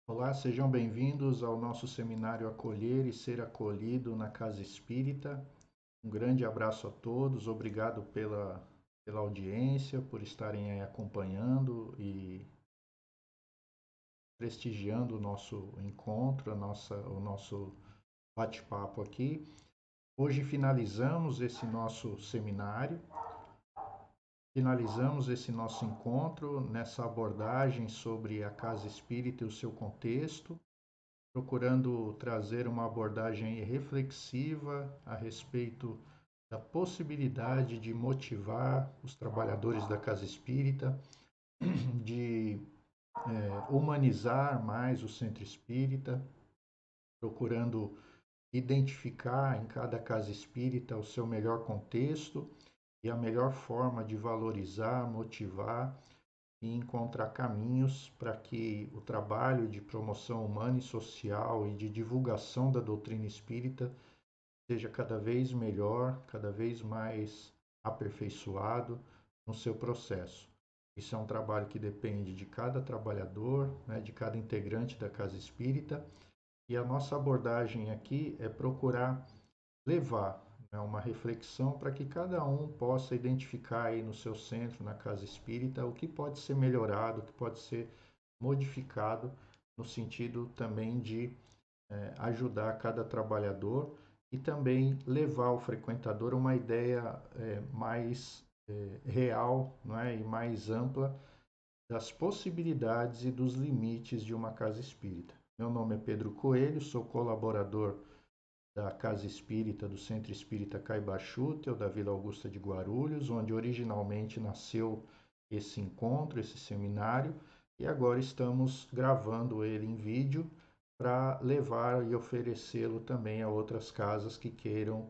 Olá, sejam bem-vindos ao nosso seminário Acolher e Ser Acolhido na Casa Espírita. Um grande abraço a todos, obrigado pela audiência, por estarem aí acompanhando e prestigiando o nosso encontro, o nosso bate-papo aqui. Hoje finalizamos esse nosso seminário, finalizamos esse nosso encontro nessa abordagem sobre a Casa Espírita e o seu contexto, procurando trazer uma abordagem reflexiva a respeito da possibilidade de motivar os trabalhadores da casa espírita, de humanizar mais o centro espírita, procurando identificar em cada casa espírita o seu melhor contexto e a melhor forma de valorizar, motivar e encontrar caminhos para que o trabalho de promoção humana e social e de divulgação da doutrina espírita seja cada vez melhor, cada vez mais aperfeiçoado no seu processo. Isso é um trabalho que depende de cada trabalhador, né, de cada integrante da casa espírita, e a nossa abordagem aqui é procurar levar, né, uma reflexão para que cada um possa identificar aí no seu centro, na casa espírita, o que pode ser melhorado, o que pode ser modificado, no sentido também de ajudar cada trabalhador e também levar ao frequentador uma ideia mais real, não é, e mais ampla das possibilidades e dos limites de uma casa espírita. Meu nome é Pedro Coelho, sou colaborador da Casa Espírita do Centro Espírita Caibachutel, da Vila Augusta de Guarulhos, onde originalmente nasceu esse encontro, esse seminário, e agora estamos gravando ele em vídeo para levar e oferecê-lo também a outras casas que queiram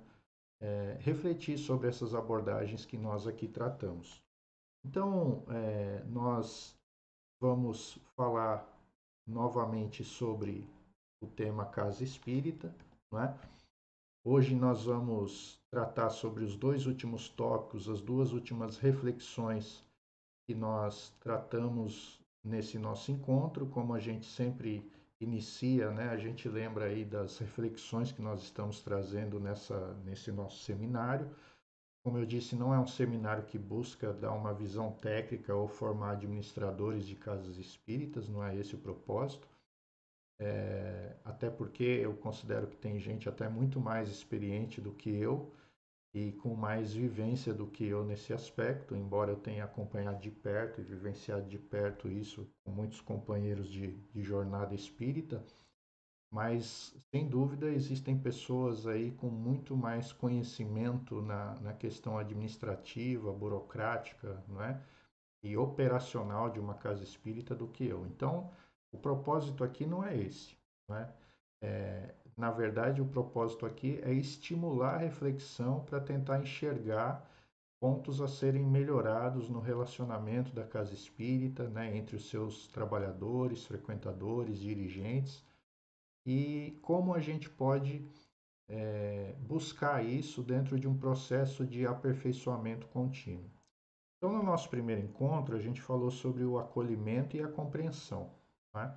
refletir sobre essas abordagens que nós aqui tratamos. Então, nós vamos falar novamente sobre o tema Casa Espírita, não é? Hoje nós vamos tratar sobre os dois últimos tópicos, as duas últimas reflexões que nós tratamos nesse nosso encontro. Como a gente sempre inicia, né? A gente lembra aí das reflexões que nós estamos trazendo nesse nosso seminário. Como eu disse, não é um seminário que busca dar uma visão técnica ou formar administradores de casas espíritas, não é esse o propósito. Até porque eu considero que tem gente até muito mais experiente do que eu e com mais vivência do que eu nesse aspecto, embora eu tenha acompanhado de perto e vivenciado de perto isso com muitos companheiros de jornada espírita, mas sem dúvida existem pessoas aí com muito mais conhecimento na questão administrativa, burocrática, não é? E operacional de uma casa espírita do que eu. Então, o propósito aqui não é esse, não é? Na verdade, o propósito aqui é estimular a reflexão para tentar enxergar pontos a serem melhorados no relacionamento da casa espírita, né, entre os seus trabalhadores, frequentadores, dirigentes, e como a gente pode buscar isso dentro de um processo de aperfeiçoamento contínuo. Então, no nosso primeiro encontro, a gente falou sobre o acolhimento e a compreensão, né?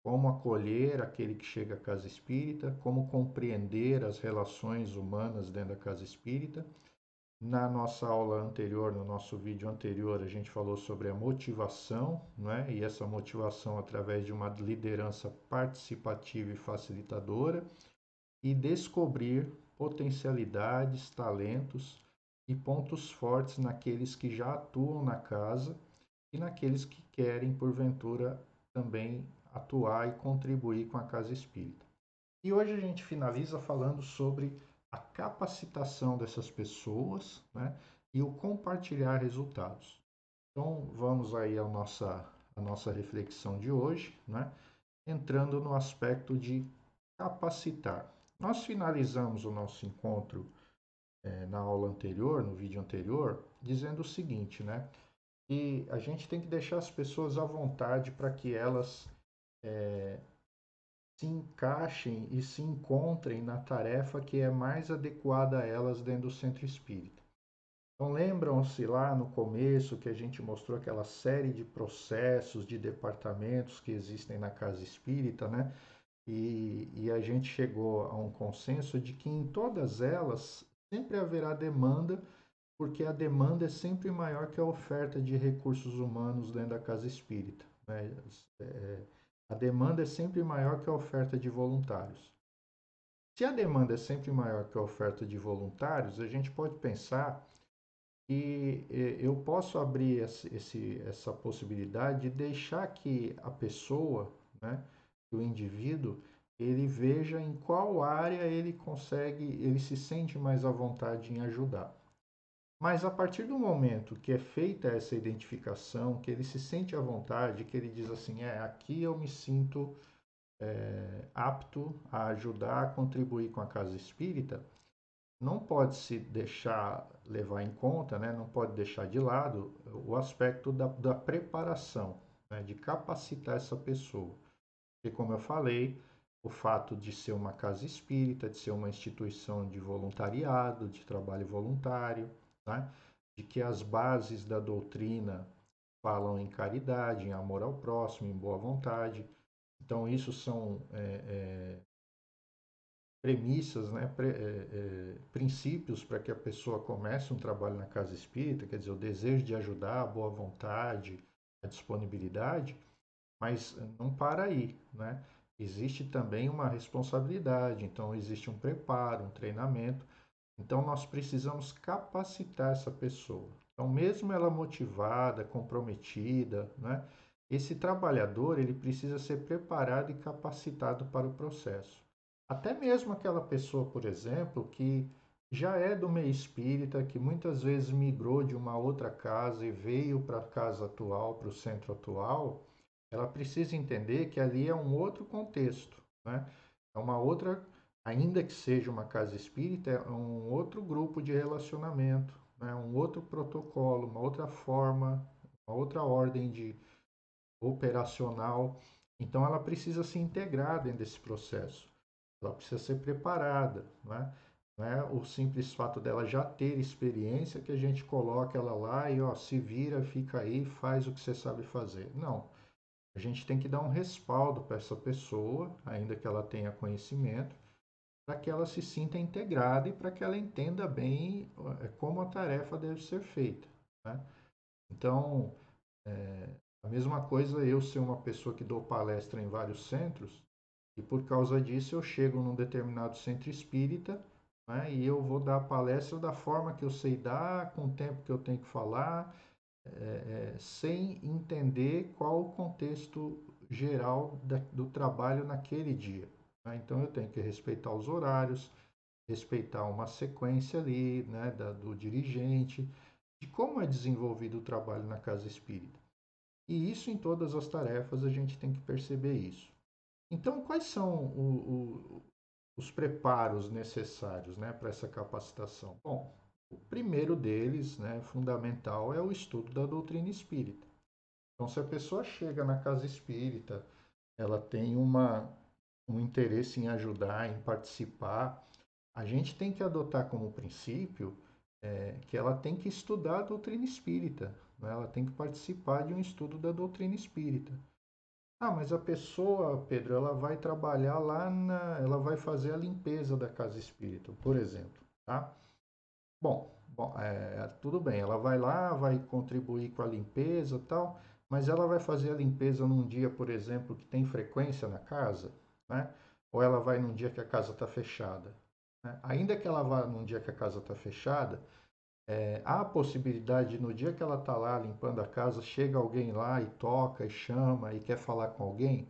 Como acolher aquele que chega à casa espírita, como compreender as relações humanas dentro da casa espírita. Na nossa aula anterior, no nosso vídeo anterior, a gente falou sobre a motivação, né? E essa motivação através de uma liderança participativa e facilitadora, e descobrir potencialidades, talentos e pontos fortes naqueles que já atuam na casa e naqueles que querem, porventura, também atuar e contribuir com a casa espírita. E hoje a gente finaliza falando sobre a capacitação dessas pessoas, né, e o compartilhar resultados. Então vamos aí à nossa reflexão de hoje, né, entrando no aspecto de capacitar. Nós finalizamos o nosso encontro na aula anterior, no vídeo anterior, dizendo o seguinte, né? Que a gente tem que deixar as pessoas à vontade para que elas se encaixem e se encontrem na tarefa que é mais adequada a elas dentro do centro espírita. Então, lembram-se lá no começo que a gente mostrou aquela série de processos, de departamentos que existem na casa espírita, né? E a gente chegou a um consenso de que em todas elas sempre haverá demanda, porque a demanda é sempre maior que a oferta de recursos humanos dentro da casa espírita, né? A demanda é sempre maior que a oferta de voluntários. Se a demanda é sempre maior que a oferta de voluntários, a gente pode pensar que eu posso abrir essa possibilidade de deixar que a pessoa, né, que o indivíduo, ele veja em qual área ele consegue, ele se sente mais à vontade em ajudar. Mas a partir do momento que é feita essa identificação, que ele se sente à vontade, que ele diz assim, aqui eu me sinto apto a ajudar, a contribuir com a casa espírita, não pode se deixar levar em conta, né? Não pode deixar de lado o aspecto da preparação, né? De capacitar essa pessoa. Porque, como eu falei, o fato de ser uma casa espírita, de ser uma instituição de voluntariado, de trabalho voluntário, né? De que as bases da doutrina falam em caridade, em amor ao próximo, em boa vontade. Então, isso são premissas, né, princípios para que a pessoa comece um trabalho na casa espírita, quer dizer, o desejo de ajudar, a boa vontade, a disponibilidade, mas não para aí, né? Existe também uma responsabilidade, então existe um preparo, um treinamento, então nós precisamos capacitar essa pessoa. Então, mesmo ela motivada, comprometida, né? Esse trabalhador ele precisa ser preparado e capacitado para o processo. Até mesmo aquela pessoa, por exemplo, que já é do meio espírita, que muitas vezes migrou de uma outra casa e veio para a casa atual, para o centro atual, ela precisa entender que ali é um outro contexto, né? É uma outra, ainda que seja uma casa espírita, é um outro grupo de relacionamento, né? Um outro protocolo, uma outra forma, uma outra ordem de operacional. Então ela precisa se integrar dentro desse processo. Ela precisa ser preparada, né? Não é o simples fato dela já ter experiência que a gente coloca ela lá e ó, se vira, fica aí, faz o que você sabe fazer. Não. A gente tem que dar um respaldo para essa pessoa, ainda que ela tenha conhecimento, para que ela se sinta integrada e para que ela entenda bem como a tarefa deve ser feita, né? Então, a mesma coisa eu ser uma pessoa que dou palestra em vários centros, e por causa disso eu chego num determinado centro espírita, né, e eu vou dar a palestra da forma que eu sei dar, com o tempo que eu tenho que falar, sem entender qual o contexto geral do trabalho naquele dia, né? Então eu tenho que respeitar os horários, respeitar uma sequência ali, né, do dirigente, de como é desenvolvido o trabalho na casa espírita. E isso em todas as tarefas a gente tem que perceber isso. Então, quais são os preparos necessários, né, para essa capacitação? Bom, o primeiro deles, né, fundamental, é o estudo da doutrina espírita. Então, se a pessoa chega na casa espírita, ela tem um interesse em ajudar, em participar, a gente tem que adotar como princípio que ela tem que estudar a doutrina espírita, né? Ela tem que participar de um estudo da doutrina espírita. Ah, mas a pessoa, Pedro, ela vai trabalhar ela vai fazer a limpeza da casa espírita, por exemplo, tá? Bom, tudo bem, ela vai lá, vai contribuir com a limpeza e tal, mas ela vai fazer a limpeza num dia, por exemplo, que tem frequência na casa, né? Ou ela vai num dia que a casa está fechada, né? Ainda que ela vá num dia que a casa está fechada, há a possibilidade de no dia que ela está lá limpando a casa, chega alguém lá e toca e chama e quer falar com alguém.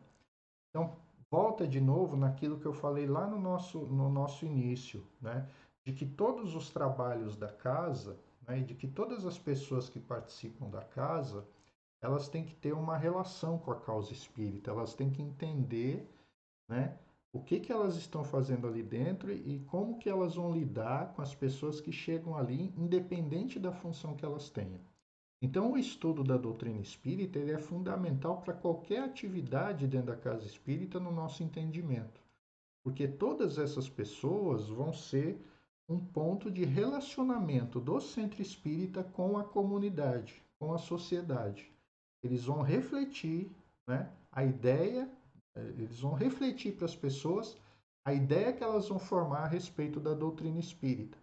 Então, volta de novo naquilo que eu falei lá no nosso início, né? De que todos os trabalhos da casa, né? E de que todas as pessoas que participam da casa, elas têm que ter uma relação com a causa espírita, elas têm que entender, né? O que que elas estão fazendo ali dentro e como que elas vão lidar com as pessoas que chegam ali, independente da função que elas tenham. Então, o estudo da doutrina espírita ele é fundamental para qualquer atividade dentro da casa espírita no nosso entendimento, porque todas essas pessoas vão ser um ponto de relacionamento do centro espírita com a comunidade, com a sociedade. Eles vão refletir, né, a ideia, eles vão refletir para as pessoas a ideia que elas vão formar a respeito da doutrina espírita.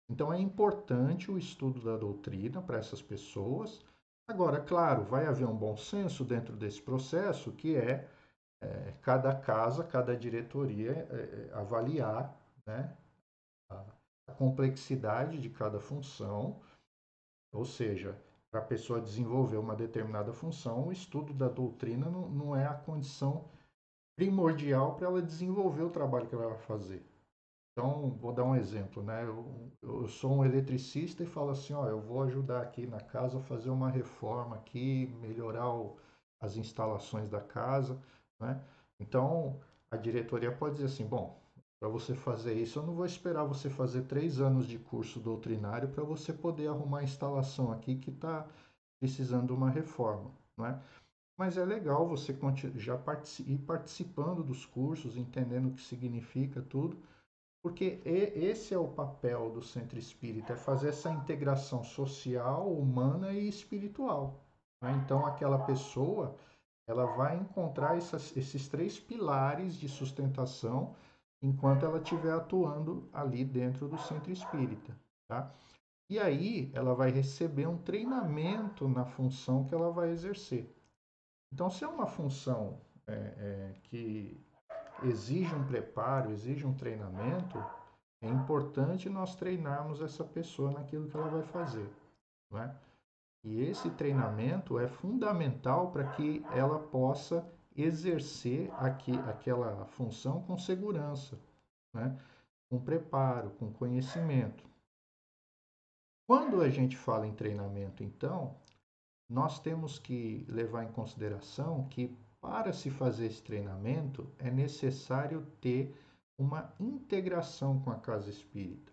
Então é importante o estudo da doutrina para essas pessoas. Agora, claro, vai haver um bom senso dentro desse processo, que cada casa, cada diretoria avaliar, né, a complexidade de cada função, ou seja, para a pessoa desenvolver uma determinada função, o estudo da doutrina não é a condição primordial para ela desenvolver o trabalho que ela vai fazer. Então, vou dar um exemplo, né? Eu sou um eletricista e falo assim, ó, eu vou ajudar aqui na casa a fazer uma reforma aqui, melhorar as instalações da casa, né? Então, a diretoria pode dizer assim, bom, para você fazer isso, eu não vou esperar você fazer 3 anos de curso doutrinário para você poder arrumar a instalação aqui que está precisando de uma reforma, né? Mas é legal você já ir participando dos cursos, entendendo o que significa tudo, porque esse é o papel do centro espírita, é fazer essa integração social, humana e espiritual, né? Então, aquela pessoa, ela vai encontrar esses 3 pilares de sustentação enquanto ela estiver atuando ali dentro do centro espírita, tá? E aí, ela vai receber um treinamento na função que ela vai exercer. Então, se é uma função que exige um preparo, exige um treinamento, é importante nós treinarmos essa pessoa naquilo que ela vai fazer, não é? E esse treinamento é fundamental para que ela possa exercer aquela função com segurança, né? Com preparo, com conhecimento. Quando a gente fala em treinamento, então, nós temos que levar em consideração que para se fazer esse treinamento é necessário ter uma integração com a casa espírita.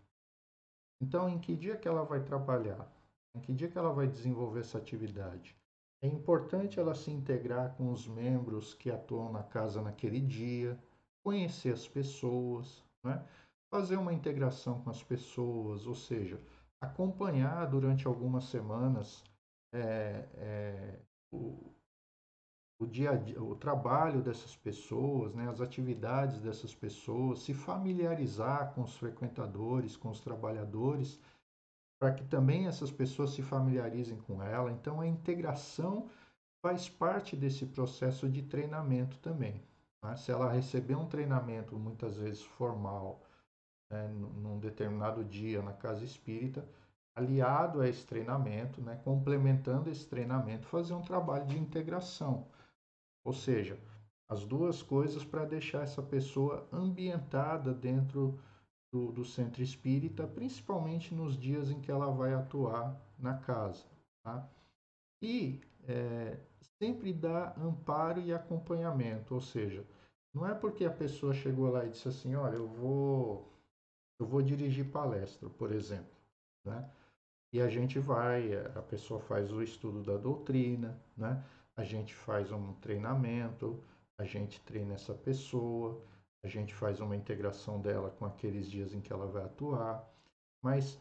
Então, em que dia que ela vai trabalhar? Em que dia que ela vai desenvolver essa atividade? É importante ela se integrar com os membros que atuam na casa naquele dia, conhecer as pessoas, né? Fazer uma integração com as pessoas, ou seja, acompanhar durante algumas semanas é, é, o, o dia a dia, o trabalho dessas pessoas, né, as atividades dessas pessoas, se familiarizar com os frequentadores, com os trabalhadores, para que também essas pessoas se familiarizem com ela. Então, a integração faz parte desse processo de treinamento também, né? Se ela receber um treinamento, muitas vezes formal, né, num determinado dia na casa espírita, aliado a esse treinamento, né, complementando esse treinamento, fazer um trabalho de integração. Ou seja, as duas coisas para deixar essa pessoa ambientada dentro do centro espírita, principalmente nos dias em que ela vai atuar na casa. Tá? E sempre dá amparo e acompanhamento, ou seja, não é porque a pessoa chegou lá e disse assim, olha, eu vou dirigir palestra, por exemplo, né? E a gente vai, a pessoa faz o estudo da doutrina, né? A gente faz um treinamento, a gente treina essa pessoa, a gente faz uma integração dela com aqueles dias em que ela vai atuar. Mas,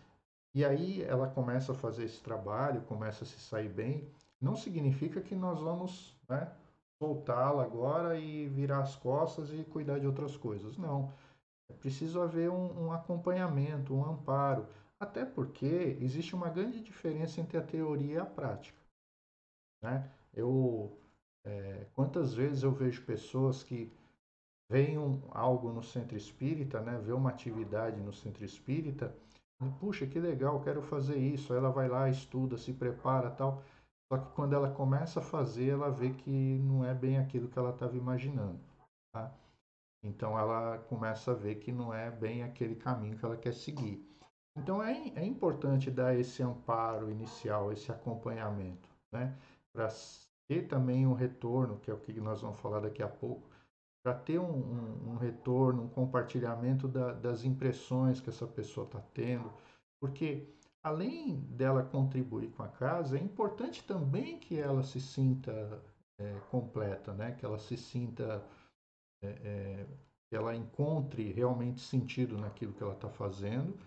e aí ela começa a fazer esse trabalho, começa a se sair bem, não significa que nós vamos, né, soltá-la agora e virar as costas e cuidar de outras coisas. Não. É preciso haver um acompanhamento, um amparo, até porque existe uma grande diferença entre a teoria e a prática, né? Quantas vezes eu vejo pessoas que veem algo no centro espírita, né? Vê uma atividade no centro espírita, e, puxa, que legal, quero fazer isso. Aí ela vai lá, estuda, se prepara, tal. Só que quando ela começa a fazer, ela vê que não é bem aquilo que ela estava imaginando, tá? Então ela começa a ver que não é bem aquele caminho que ela quer seguir. Então é importante dar esse amparo inicial, esse acompanhamento, né? Para ter também um retorno, que é o que nós vamos falar daqui a pouco, para ter um retorno, um compartilhamento das impressões que essa pessoa está tendo, porque além dela contribuir com a casa, é importante também que ela se sinta completa, né? Que ela se sinta que ela encontre realmente sentido naquilo que ela está fazendo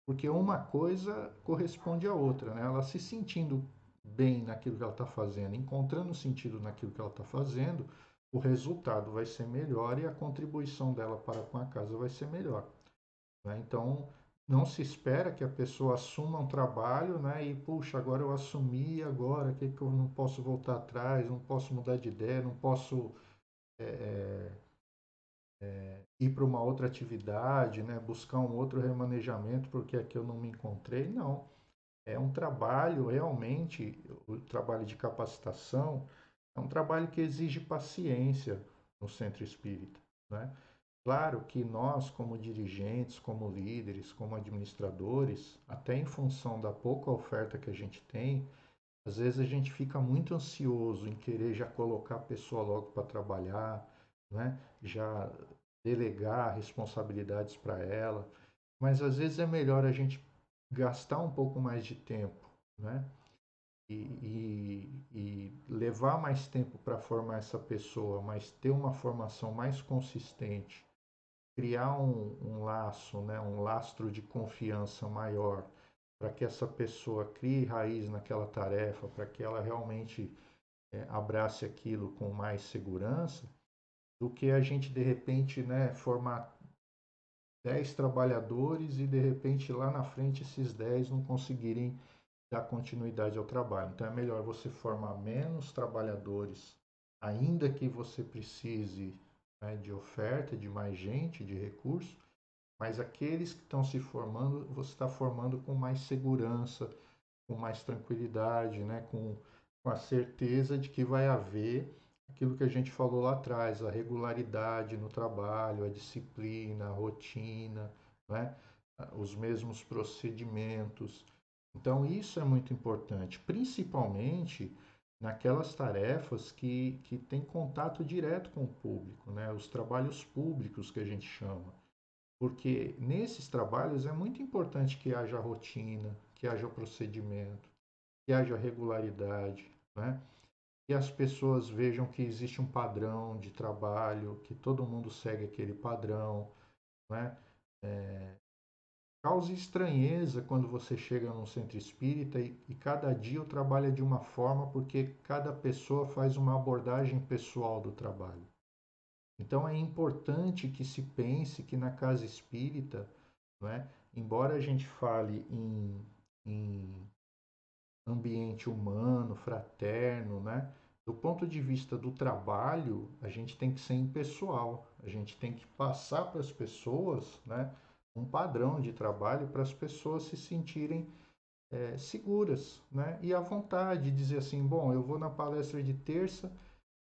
porque uma coisa corresponde à outra, né? Ela se sentindo bem naquilo que ela está fazendo, encontrando sentido naquilo que ela está fazendo, o resultado vai ser melhor e a contribuição dela para com a casa vai ser melhor, né? Então, não se espera que a pessoa assuma um trabalho, né? E, puxa, agora eu assumi, agora que eu não posso voltar atrás, não posso mudar de ideia, não posso ir para uma outra atividade, né? Buscar um outro remanejamento porque aqui eu não me encontrei. Não. É um trabalho, realmente, o trabalho de capacitação é um trabalho que exige paciência no centro espírita, né? Claro que nós, como dirigentes, como líderes, como administradores, até em função da pouca oferta que a gente tem, às vezes a gente fica muito ansioso em querer já colocar a pessoa logo para trabalhar, né? Já delegar responsabilidades para ela, mas às vezes é melhor a gente gastar um pouco mais de tempo, né? E levar mais tempo para formar essa pessoa, mas ter uma formação mais consistente, criar um laço, né? Um lastro de confiança maior, para que essa pessoa crie raiz naquela tarefa, para que ela realmente abrace aquilo com mais segurança, do que a gente de repente, né, formar 10 trabalhadores e de repente lá na frente esses 10 não conseguirem dar continuidade ao trabalho. Então é melhor você formar menos trabalhadores, ainda que você precise, né, de oferta, de mais gente, de recurso, mas aqueles que estão se formando, você está formando com mais segurança, com mais tranquilidade, né, com a certeza de que vai haver aquilo que a gente falou lá atrás, a regularidade no trabalho, a disciplina, a rotina, né, os mesmos procedimentos. Então, isso é muito importante, principalmente naquelas tarefas que têm contato direto com o público, né? Os trabalhos públicos que a gente chama. Porque nesses trabalhos é muito importante que haja rotina, que haja procedimento, que haja regularidade, né? Que as pessoas vejam que existe um padrão de trabalho, que todo mundo segue aquele padrão, né? Causa estranheza quando você chega num centro espírita e cada dia o trabalho é de uma forma porque cada pessoa faz uma abordagem pessoal do trabalho. Então é importante que se pense que na casa espírita, não é? Embora a gente fale em ambiente humano, fraterno, né? Do ponto de vista do trabalho, a gente tem que ser impessoal, a gente tem que passar para as pessoas, né, um padrão de trabalho para as pessoas se sentirem seguras, né, e à vontade, dizer assim, bom, eu vou na palestra de terça,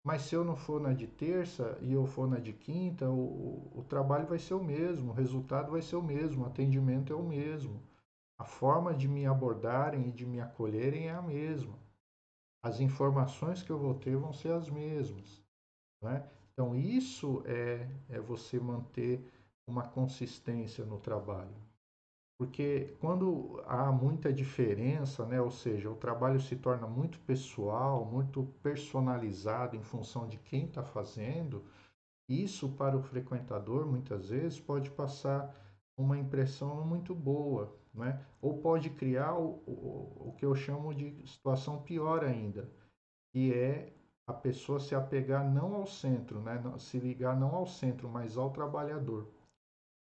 mas se eu não for na de terça e eu for na de quinta, o trabalho vai ser o mesmo, o resultado vai ser o mesmo, o atendimento é o mesmo. A forma de me abordarem e de me acolherem é a mesma. As informações que eu vou ter vão ser as mesmas, né? Então, isso é você manter uma consistência no trabalho. Porque quando há muita diferença, né, ou seja, o trabalho se torna muito pessoal, muito personalizado em função de quem está fazendo, isso para o frequentador muitas vezes pode passar uma impressão não muito boa, né? Ou pode criar o que eu chamo de situação pior ainda, que é a pessoa se apegar não ao centro, né? Se ligar não ao centro, mas ao trabalhador.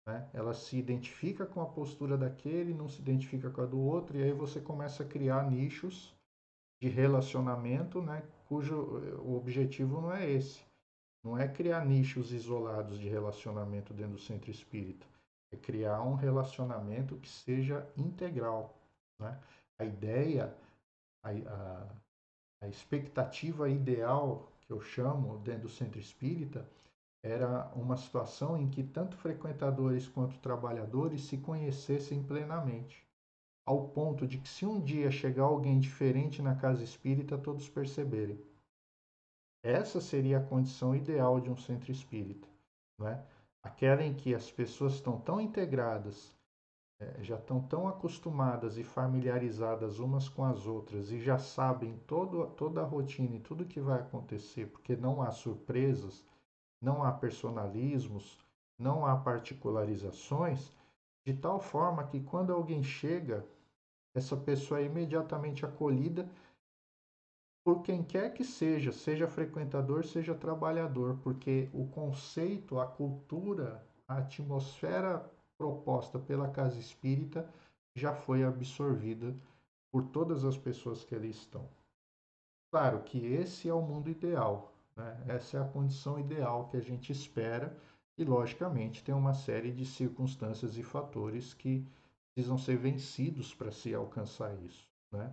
Né? Ela se identifica com a postura daquele, não se identifica com a do outro, e aí você começa a criar nichos de relacionamento, né? Cujo o objetivo não é esse. Não é criar nichos isolados de relacionamento dentro do centro espírita. É criar um relacionamento que seja integral. Né? A ideia, a, a expectativa ideal, que eu chamo dentro do centro espírita, era uma situação em que tanto frequentadores quanto trabalhadores se conhecessem plenamente, ao ponto de que se um dia chegar alguém diferente na casa espírita, todos perceberem. Essa seria a condição ideal de um centro espírita, né? Aquela em que as pessoas estão tão integradas, já estão tão acostumadas e familiarizadas umas com as outras e já sabem toda a rotina e tudo que vai acontecer, porque não há surpresas, não há personalismos, não há particularizações, de tal forma que quando alguém chega, essa pessoa é imediatamente acolhida por quem quer que seja, seja frequentador, seja trabalhador, porque o conceito, a cultura, a atmosfera proposta pela casa espírita já foi absorvida por todas as pessoas que ali estão. Claro que esse é o mundo ideal, né? Essa é a condição ideal que a gente espera e, logicamente, tem uma série de circunstâncias e fatores que precisam ser vencidos para se alcançar isso, né?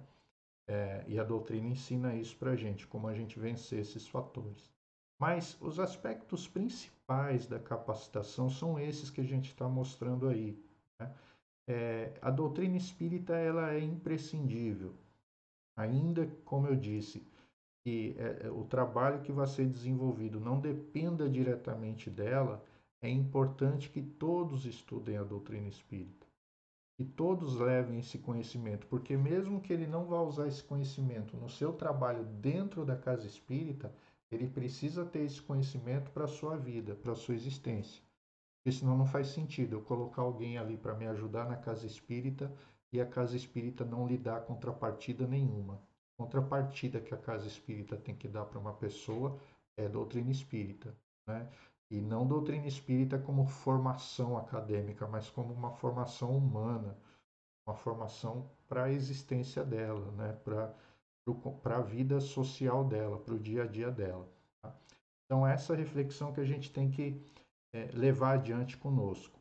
E a doutrina ensina isso para a gente, como a gente vencer esses fatores. Mas os aspectos principais da capacitação são esses que a gente está mostrando aí, né? A doutrina espírita ela é imprescindível, ainda como eu disse, que o trabalho que vai ser desenvolvido não dependa diretamente dela, é importante que todos estudem a doutrina espírita, que todos levem esse conhecimento, porque mesmo que ele não vá usar esse conhecimento no seu trabalho dentro da casa espírita, ele precisa ter esse conhecimento para a sua vida, para a sua existência. Porque senão não faz sentido eu colocar alguém ali para me ajudar na casa espírita e a casa espírita não lhe dá contrapartida nenhuma. A contrapartida que a casa espírita tem que dar para uma pessoa é doutrina espírita, né? E não doutrina espírita como formação acadêmica, mas como uma formação humana, uma formação para a existência dela, né? Para a vida social dela, para o dia a dia dela. Tá? Então, essa reflexão que a gente tem que levar adiante conosco.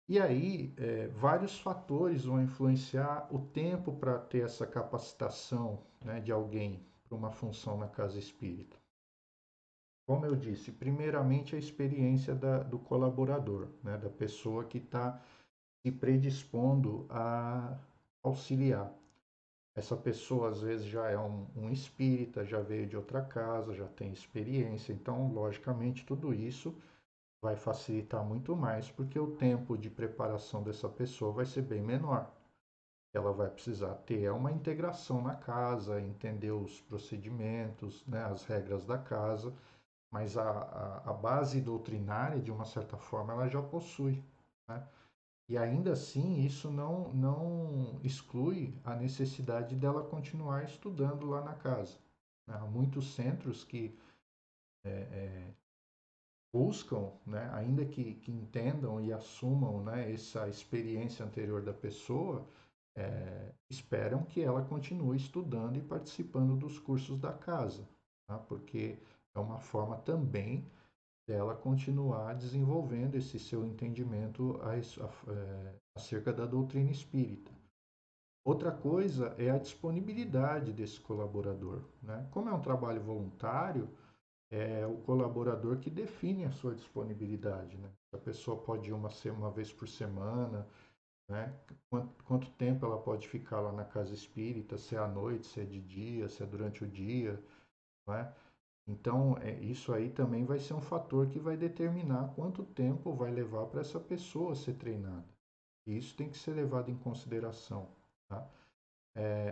E aí, vários fatores vão influenciar o tempo para ter essa capacitação, né, de alguém para uma função na casa espírita. Como eu disse, primeiramente a experiência do colaborador, né, da pessoa que está se predispondo a auxiliar. Essa pessoa às vezes já é um espírita, já veio de outra casa, já tem experiência, então, logicamente, tudo isso vai facilitar muito mais, porque o tempo de preparação dessa pessoa vai ser bem menor. Ela vai precisar ter uma integração na casa, entender os procedimentos, né, as regras da casa, mas a base doutrinária, de uma certa forma, ela já possui. Né? E ainda assim, isso não exclui a necessidade dela continuar estudando lá na casa. Né? Há muitos centros que buscam, né, ainda que entendam e assumam, né, essa experiência anterior da pessoa, esperam que ela continue estudando e participando dos cursos da casa, tá? Porque é uma forma também dela continuar desenvolvendo esse seu entendimento acerca da doutrina espírita. Outra coisa é a disponibilidade desse colaborador. Né? Como é um trabalho voluntário, é o colaborador que define a sua disponibilidade. Né? A pessoa pode ir uma vez por semana, né? Quanto tempo ela pode ficar lá na casa espírita, se é à noite, se é de dia, se é durante o dia. Né? Então, isso aí também vai ser um fator que vai determinar quanto tempo vai levar para essa pessoa ser treinada. E isso tem que ser levado em consideração. Tá?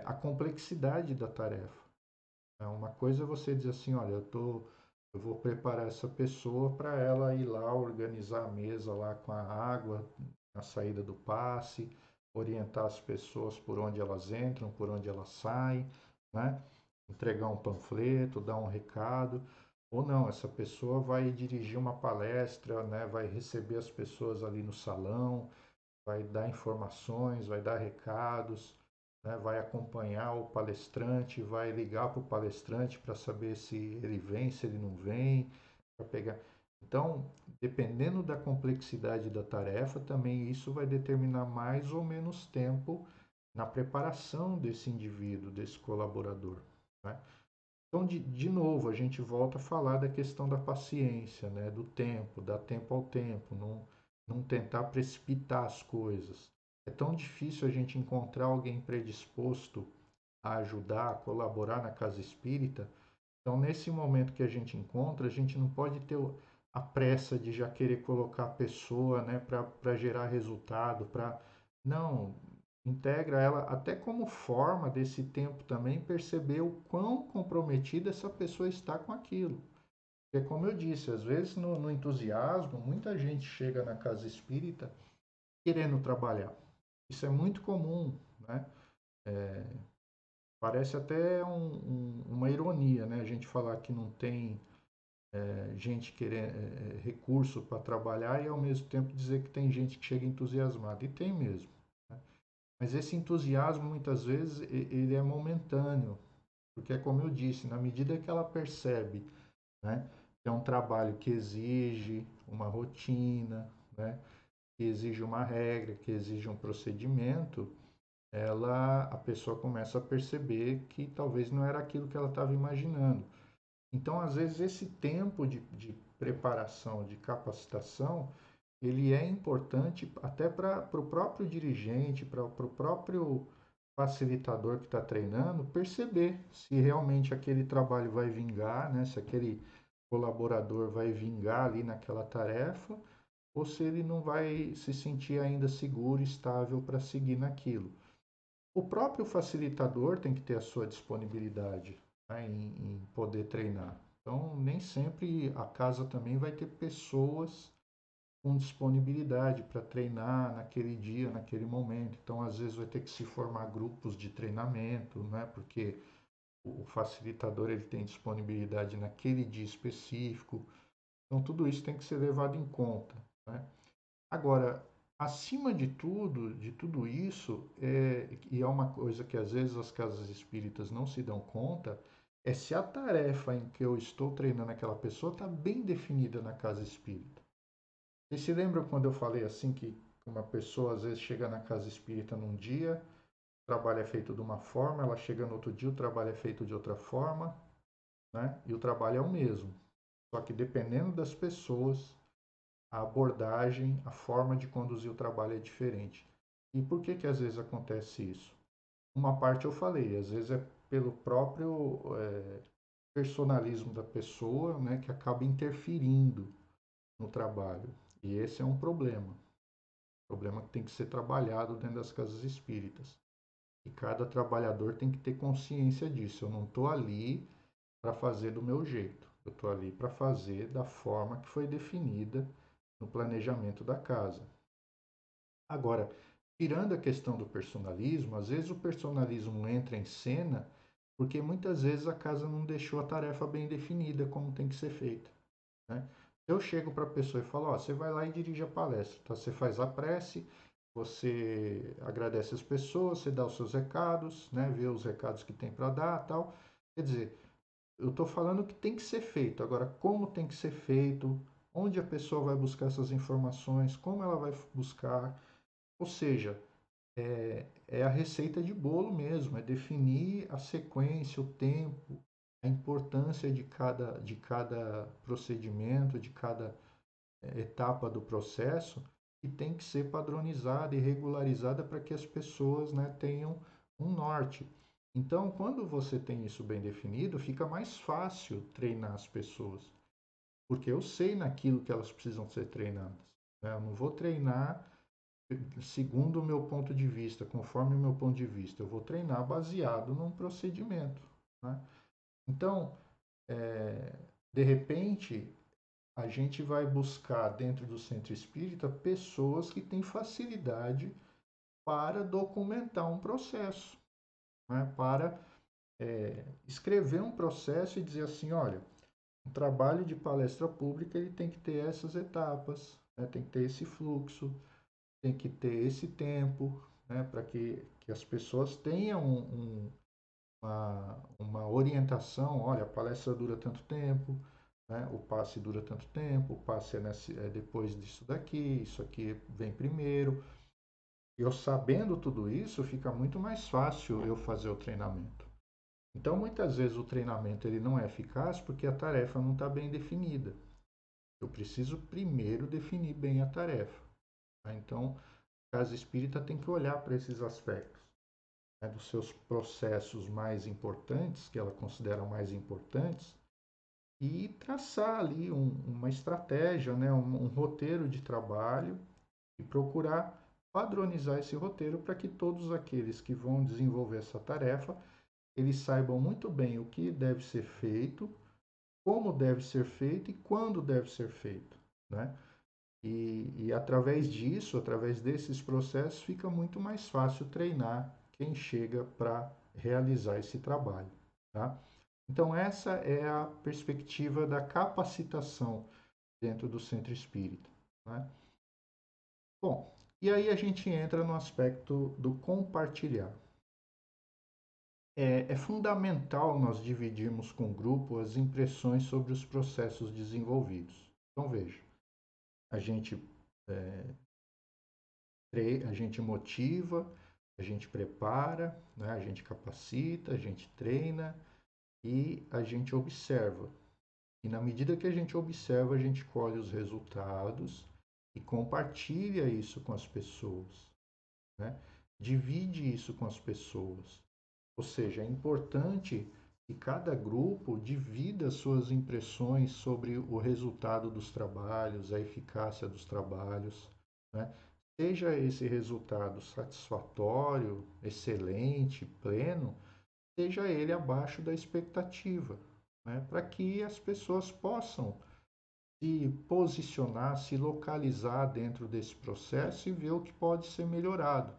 A complexidade da tarefa. Uma coisa é você dizer assim, olha, eu vou preparar essa pessoa para ela ir lá organizar a mesa lá com a água, na saída do passe, orientar as pessoas por onde elas entram, por onde elas saem, né? Entregar um panfleto, dar um recado. Ou não, essa pessoa vai dirigir uma palestra, né? Vai receber as pessoas ali no salão, vai dar informações, vai dar recados, né? Vai acompanhar o palestrante, vai ligar para o palestrante para saber se ele vem, se ele não vem, para pegar. Então, dependendo da complexidade da tarefa, também isso vai determinar mais ou menos tempo na preparação desse indivíduo, desse colaborador. Né? Então, de novo, a gente volta a falar da questão da paciência, né? Do tempo, dar tempo ao tempo, não tentar precipitar as coisas. É tão difícil a gente encontrar alguém predisposto a ajudar, a colaborar na casa espírita. Então, nesse momento que a gente encontra, a gente não pode ter a pressa de já querer colocar a pessoa, né, para gerar resultado, para não integra ela até como forma desse tempo também perceber o quão comprometida essa pessoa está com aquilo. Porque, como eu disse, às vezes no entusiasmo, muita gente chega na casa espírita querendo trabalhar. Isso é muito comum, né? Parece até uma ironia, né? A gente falar que não tem gente querendo recurso para trabalhar e ao mesmo tempo dizer que tem gente que chega entusiasmada. E tem mesmo. Né? Mas esse entusiasmo muitas vezes ele é momentâneo, porque é como eu disse, na medida que ela percebe, né, que é um trabalho que exige uma rotina, né, que exige uma regra, que exige um procedimento, a pessoa começa a perceber que talvez não era aquilo que ela estava imaginando. Então, às vezes, esse tempo de preparação, de capacitação, ele é importante até para o próprio dirigente, para o próprio facilitador que está treinando, perceber se realmente aquele trabalho vai vingar, né? Se aquele colaborador vai vingar ali naquela tarefa, ou se ele não vai se sentir ainda seguro, estável para seguir naquilo. O próprio facilitador tem que ter a sua disponibilidade, né, em poder treinar. Então, nem sempre a casa também vai ter pessoas com disponibilidade para treinar naquele dia, naquele momento. Então, às vezes vai ter que se formar grupos de treinamento, né? Porque o facilitador ele tem disponibilidade naquele dia específico. Então, tudo isso tem que ser levado em conta, né? Agora, acima de tudo isso, e é uma coisa que às vezes as casas espíritas não se dão conta, é se a tarefa em que eu estou treinando aquela pessoa está bem definida na casa espírita. Vocês se lembram quando eu falei assim que uma pessoa às vezes chega na casa espírita num dia, o trabalho é feito de uma forma, ela chega no outro dia, o trabalho é feito de outra forma, né? E o trabalho é o mesmo. Só que dependendo das pessoas, a abordagem, a forma de conduzir o trabalho é diferente. E por que que às vezes acontece isso? Uma parte eu falei, às vezes é pelo próprio personalismo da pessoa, né, que acaba interferindo no trabalho. E esse é um problema que tem que ser trabalhado dentro das casas espíritas. E cada trabalhador tem que ter consciência disso. Eu não estou ali para fazer do meu jeito. Eu estou ali para fazer da forma que foi definida no planejamento da casa. Agora, tirando a questão do personalismo, às vezes o personalismo entra em cena porque muitas vezes a casa não deixou a tarefa bem definida como tem que ser feita. Né? Eu chego para a pessoa e falo, ó, você vai lá e dirige a palestra, tá? Você faz a prece, você agradece as pessoas, você dá os seus recados, né? Vê os recados que tem para dar, tal. Quer dizer, eu estou falando que tem que ser feito. Agora, como tem que ser feito? Onde a pessoa vai buscar essas informações? Como ela vai buscar? Ou seja, é a receita de bolo mesmo, é definir a sequência, o tempo, a importância de cada procedimento, de cada etapa do processo, que tem que ser padronizada e regularizada para que as pessoas, né, tenham um norte. Então, quando você tem isso bem definido, fica mais fácil treinar as pessoas, porque eu sei naquilo que elas precisam ser treinadas. Né? Eu não vou treinar segundo o meu ponto de vista, conforme o meu ponto de vista. Eu vou treinar baseado num procedimento. Né? Então, de repente, a gente vai buscar dentro do centro espírita pessoas que têm facilidade para documentar um processo, né? Para escrever um processo e dizer assim, olha, um trabalho de palestra pública ele tem que ter essas etapas, né? Tem que ter esse fluxo, tem que ter esse tempo, né? Para que as pessoas tenham uma orientação, olha, a palestra dura tanto tempo, né? O passe dura tanto tempo, o passe é depois disso daqui, isso aqui vem primeiro. Eu sabendo tudo isso, fica muito mais fácil eu fazer o treinamento. Então, muitas vezes o treinamento ele não é eficaz porque a tarefa não está bem definida. Eu preciso primeiro definir bem a tarefa. Tá? Então, a casa espírita tem que olhar para esses aspectos, né, dos seus processos mais importantes, que ela considera mais importantes, e traçar ali uma estratégia, né, um roteiro de trabalho e procurar padronizar esse roteiro para que todos aqueles que vão desenvolver essa tarefa, eles saibam muito bem o que deve ser feito, como deve ser feito e quando deve ser feito, né? E através disso, através desses processos, fica muito mais fácil treinar quem chega para realizar esse trabalho, tá? Então, essa é a perspectiva da capacitação dentro do centro espírita, né? Bom, e aí a gente entra no aspecto do compartilhar. É fundamental nós dividirmos com o grupo as impressões sobre os processos desenvolvidos. Então, veja, a gente, a gente motiva, a gente prepara, né? A gente capacita, a gente treina e a gente observa. E na medida que a gente observa, a gente colhe os resultados e compartilha isso com as pessoas, né? Divide isso com as pessoas. Ou seja, é importante que cada grupo divida suas impressões sobre o resultado dos trabalhos, a eficácia dos trabalhos, né? Seja esse resultado satisfatório, excelente, pleno, seja ele abaixo da expectativa, né? Para que as pessoas possam se posicionar, se localizar dentro desse processo e ver o que pode ser melhorado,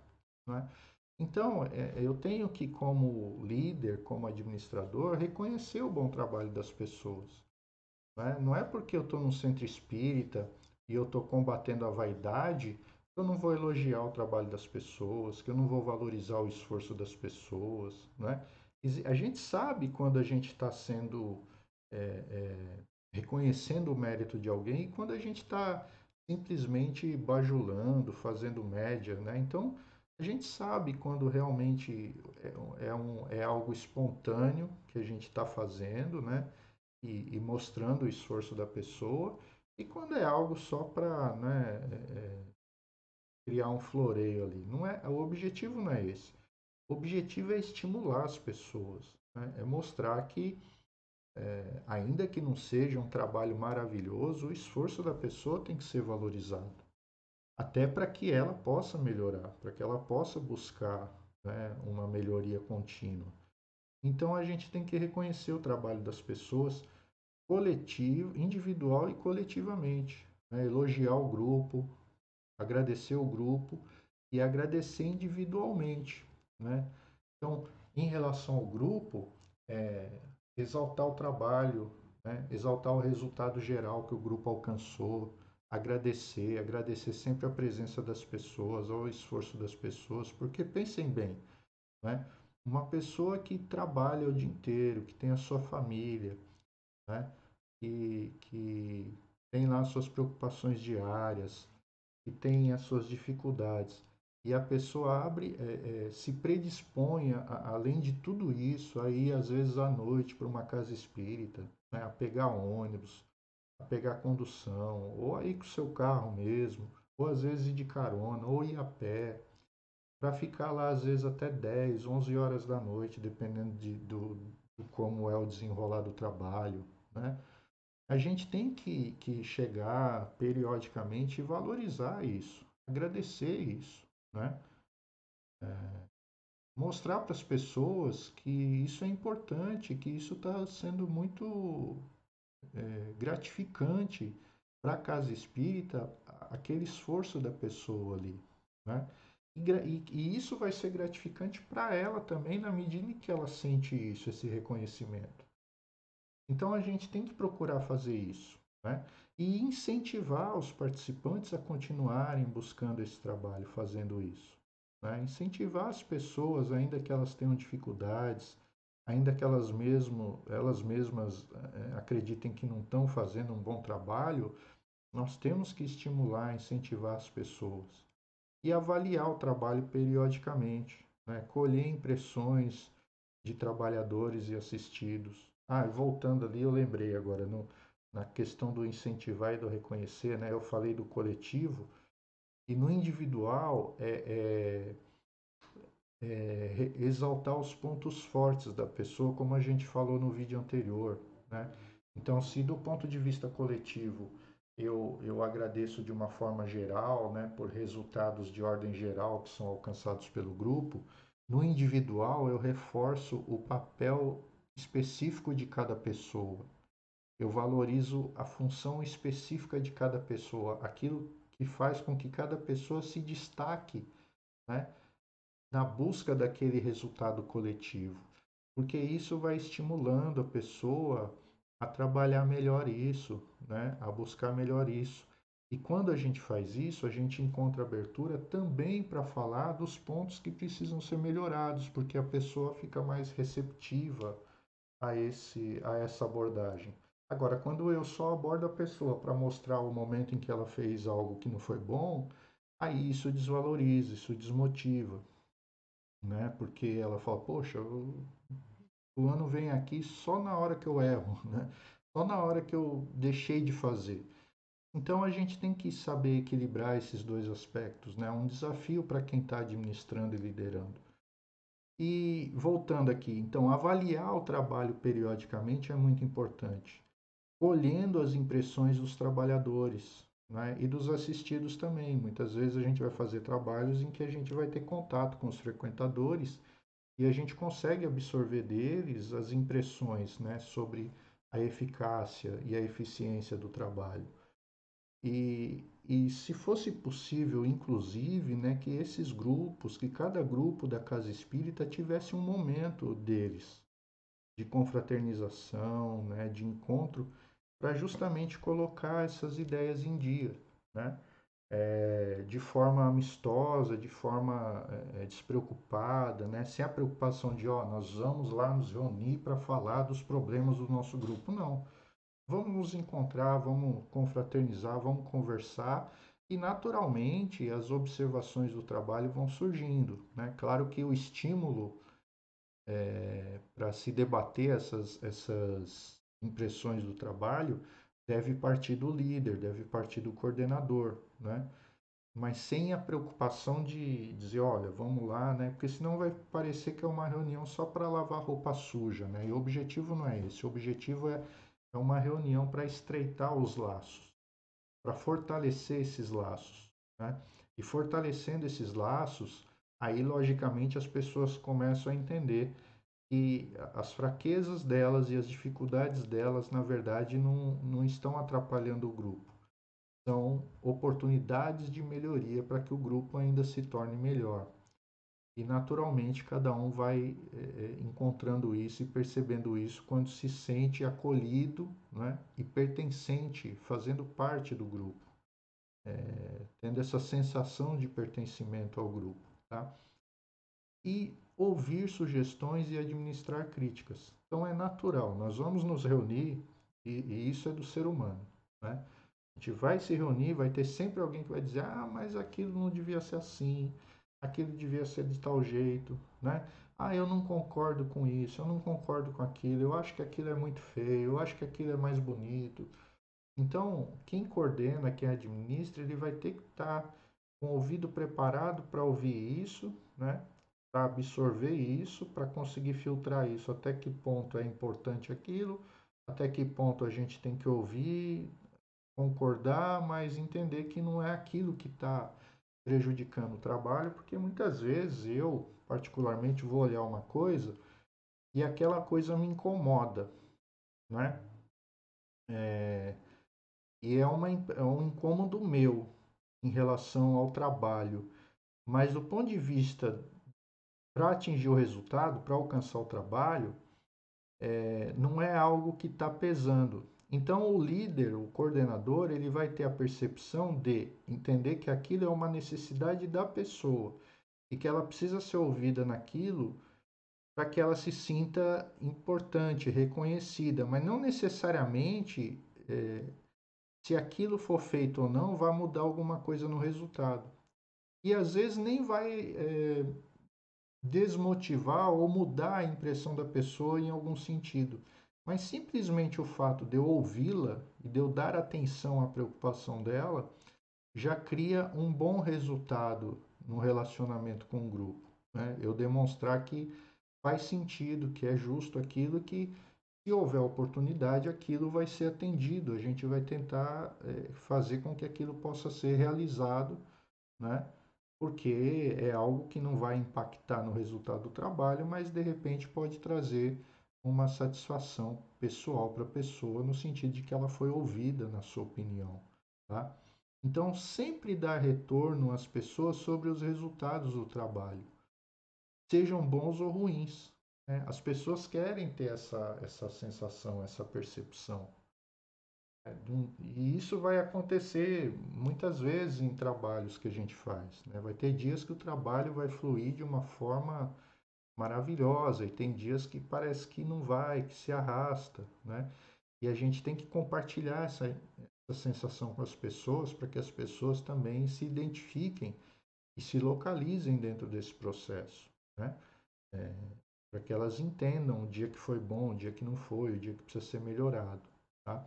né? Então, eu tenho que, como líder, como administrador, reconhecer o bom trabalho das pessoas, né? Não é porque eu estou num centro espírita e eu estou combatendo a vaidade que eu não vou elogiar o trabalho das pessoas, que eu não vou valorizar o esforço das pessoas, né? A gente sabe quando a gente está sendo é, é, reconhecendo o mérito de alguém e quando a gente está simplesmente bajulando, fazendo média, né? Então, a gente sabe quando realmente é algo espontâneo que a gente está fazendo, né? E mostrando o esforço da pessoa, e quando é algo só para, né, criar um floreio ali. Não é, o objetivo não é esse. O objetivo é estimular as pessoas, né? É mostrar que, ainda que não seja um trabalho maravilhoso, o esforço da pessoa tem que ser valorizado. Até para que ela possa melhorar, para que ela possa buscar, né, uma melhoria contínua. Então a gente tem que reconhecer o trabalho das pessoas, coletivo, individual e coletivamente, né? Elogiar o grupo, agradecer o grupo e agradecer individualmente, né? Então, em relação ao grupo, é, exaltar o trabalho, né? Exaltar o resultado geral que o grupo alcançou, agradecer sempre a presença das pessoas, o esforço das pessoas, porque pensem bem, né? Uma pessoa que trabalha o dia inteiro, que tem a sua família, né? Que tem lá suas preocupações diárias, que tem as suas dificuldades. E a pessoa se predispõe, além de tudo isso, a ir às vezes à noite para uma casa espírita, né, a pegar ônibus, a pegar condução, ou a ir com o seu carro mesmo, ou às vezes ir de carona, ou ir a pé, para ficar lá às vezes até 10, 11 horas da noite, dependendo do como é o desenrolar do trabalho, né? A gente tem que chegar periodicamente e valorizar isso, agradecer isso, né? Mostrar para as pessoas que isso é importante, que isso está sendo muito gratificante para a casa espírita, aquele esforço da pessoa ali, né? E isso vai ser gratificante para ela também na medida em que ela sente isso, esse reconhecimento. Então a gente tem que procurar fazer isso, né? E incentivar os participantes a continuarem buscando esse trabalho, fazendo isso, né? Incentivar as pessoas, ainda que elas tenham dificuldades, ainda que elas mesmas acreditem que não estão fazendo um bom trabalho, nós temos que estimular, incentivar as pessoas e avaliar o trabalho periodicamente, né? Colher impressões de trabalhadores e assistidos. Ah, e voltando ali, eu lembrei agora, na questão do incentivar e do reconhecer, né? Eu falei do coletivo, e no individual exaltar os pontos fortes da pessoa, como a gente falou no vídeo anterior, né? Então, se do ponto de vista coletivo eu agradeço de uma forma geral, né, por resultados de ordem geral que são alcançados pelo grupo, no individual eu reforço o papel específico de cada pessoa. Eu valorizo a função específica de cada pessoa, aquilo que faz com que cada pessoa se destaque, né, na busca daquele resultado coletivo, porque isso vai estimulando a pessoa a trabalhar melhor isso, né, a buscar melhor isso. E quando a gente faz isso, a gente encontra abertura também para falar dos pontos que precisam ser melhorados, porque a pessoa fica mais receptiva a essa abordagem. Agora, quando eu só abordo a pessoa para mostrar o momento em que ela fez algo que não foi bom, aí isso desvaloriza, isso desmotiva, né? Porque ela fala, poxa, o fulano vem aqui só na hora que eu erro, né? Só na hora que eu deixei de fazer. Então a gente tem que saber equilibrar esses dois aspectos, né? Um desafio para quem está administrando e liderando. E voltando aqui, então avaliar o trabalho periodicamente é muito importante, colhendo as impressões dos trabalhadores, né? E dos assistidos também. Muitas vezes a gente vai fazer trabalhos em que a gente vai ter contato com os frequentadores e a gente consegue absorver deles as impressões, né, sobre a eficácia e a eficiência do trabalho. E se fosse possível, inclusive, né, que esses grupos, que cada grupo da casa espírita tivesse um momento deles, de confraternização, né, de encontro, para justamente colocar essas ideias em dia, né? De forma amistosa, de forma despreocupada, né? Sem a preocupação de, ó, nós vamos lá nos reunir para falar dos problemas do nosso grupo. Não. Vamos nos encontrar, vamos confraternizar, vamos conversar e, naturalmente, as observações do trabalho vão surgindo, né? Claro que o estímulo para se debater essas impressões do trabalho deve partir do líder, deve partir do coordenador, né? Mas sem a preocupação de dizer, olha, vamos lá, né? Porque senão vai parecer que é uma reunião só para lavar roupa suja, né? E o objetivo não é esse. O objetivo é uma reunião para estreitar os laços, para fortalecer esses laços, né? E fortalecendo esses laços, aí logicamente as pessoas começam a entender que as fraquezas delas e as dificuldades delas, na verdade, não estão atrapalhando o grupo. São oportunidades de melhoria para que o grupo ainda se torne melhor. E naturalmente cada um vai encontrando isso e percebendo isso quando se sente acolhido, né, e pertencente, fazendo parte do grupo, tendo essa sensação de pertencimento ao grupo. Tá? E ouvir sugestões e administrar críticas. Então é natural, nós vamos nos reunir e isso é do ser humano. Né? A gente vai se reunir, vai ter sempre alguém que vai dizer: ah, mas aquilo não devia ser assim, aquilo devia ser de tal jeito, né? Ah, eu não concordo com isso, eu não concordo com aquilo, eu acho que aquilo é muito feio, eu acho que aquilo é mais bonito. Então, quem coordena, quem administra, ele vai ter que estar com o ouvido preparado para ouvir isso, né? Para absorver isso, para conseguir filtrar isso, até que ponto é importante aquilo, até que ponto a gente tem que ouvir, concordar, mas entender que não é aquilo que está prejudicando o trabalho, porque muitas vezes eu, particularmente, vou olhar uma coisa e aquela coisa me incomoda, né? E é um incômodo meu em relação ao trabalho, mas do ponto de vista para atingir o resultado, para alcançar o trabalho, não é algo que está pesando. Então, o líder, o coordenador, ele vai ter a percepção de entender que aquilo é uma necessidade da pessoa e que ela precisa ser ouvida naquilo para que ela se sinta importante, reconhecida, mas não necessariamente se aquilo for feito ou não vai mudar alguma coisa no resultado. E às vezes nem vai desmotivar ou mudar a impressão da pessoa em algum sentido. Mas simplesmente o fato de eu ouvi-la e de eu dar atenção à preocupação dela já cria um bom resultado no relacionamento com o grupo. Né? Eu demonstrar que faz sentido, que é justo aquilo, que se houver oportunidade, aquilo vai ser atendido. A gente vai tentar fazer com que aquilo possa ser realizado, né? Porque é algo que não vai impactar no resultado do trabalho, mas de repente pode trazer uma satisfação pessoal para a pessoa, no sentido de que ela foi ouvida na sua opinião, tá? Então, sempre dar retorno às pessoas sobre os resultados do trabalho, sejam bons ou ruins, né? As pessoas querem ter essa sensação, essa percepção. E isso vai acontecer muitas vezes em trabalhos que a gente faz, né? Vai ter dias que o trabalho vai fluir de uma forma maravilhosa e tem dias que parece que não vai, que se arrasta, né? E a gente tem que compartilhar essa sensação com as pessoas para que as pessoas também se identifiquem e se localizem dentro desse processo, né? Para que elas entendam o dia que foi bom, o dia que não foi, o dia que precisa ser melhorado, tá?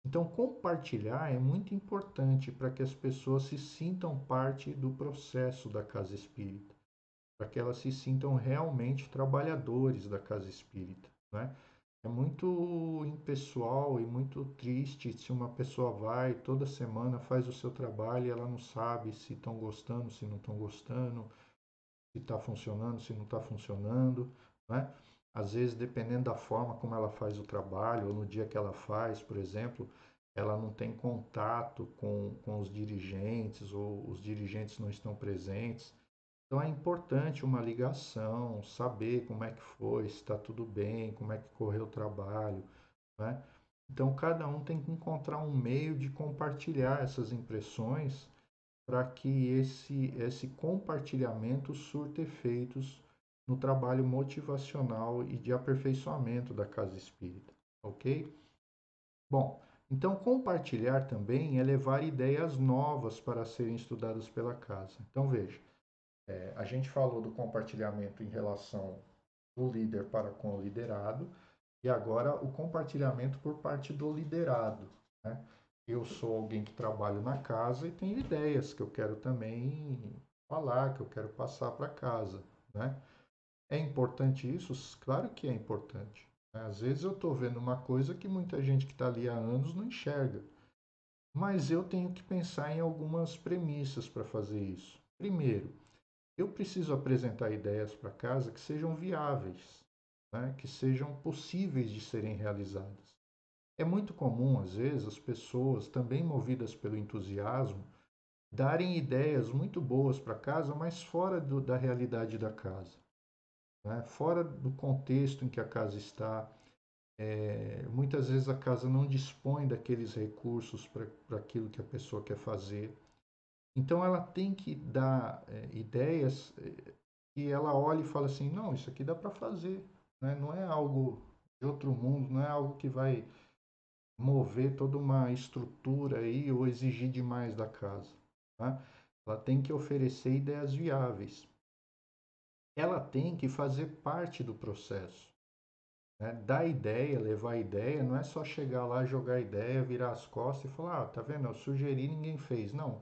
Então, compartilhar é muito importante para que as pessoas se sintam parte do processo da casa espírita, para que elas se sintam realmente trabalhadores da casa espírita, né? É muito impessoal e muito triste se uma pessoa vai toda semana, faz o seu trabalho e ela não sabe se estão gostando, se não estão gostando, se está funcionando, se não está funcionando, né? Às vezes, dependendo da forma como ela faz o trabalho, ou no dia que ela faz, por exemplo, ela não tem contato com os dirigentes, ou os dirigentes não estão presentes. Então é importante uma ligação, saber como é que foi, se está tudo bem, como é que correu o trabalho, né? Então cada um tem que encontrar um meio de compartilhar essas impressões para que esse compartilhamento surta efeitos no trabalho motivacional e de aperfeiçoamento da casa espírita, ok? Bom, então compartilhar também é levar ideias novas para serem estudadas pela casa. Então veja, a gente falou do compartilhamento em relação do líder para com o liderado e agora o compartilhamento por parte do liderado, né? Eu sou alguém que trabalho na casa e tenho ideias que eu quero também falar, que eu quero passar para casa, né? É importante isso? Claro que é importante, né? Às vezes eu estou vendo uma coisa que muita gente que está ali há anos não enxerga, mas eu tenho que pensar em algumas premissas para fazer isso. Primeiro, eu preciso apresentar ideias para casa que sejam viáveis, né? Que sejam possíveis de serem realizadas. É muito comum, às vezes, as pessoas, também movidas pelo entusiasmo, darem ideias muito boas para casa, mas fora da realidade da casa, né? Fora do contexto em que a casa está. Muitas vezes a casa não dispõe daqueles recursos para aquilo que a pessoa quer fazer. Então ela tem que dar ideias que ela olhe e fala assim, não, isso aqui dá para fazer, né? Não é algo de outro mundo, não é algo que vai mover toda uma estrutura aí ou exigir demais da casa, tá? Ela tem que oferecer ideias viáveis. Ela tem que fazer parte do processo, né? Dar ideia, levar ideia, não é só chegar lá, jogar ideia, virar as costas e falar, ah, tá vendo, eu sugeri, ninguém fez. Não.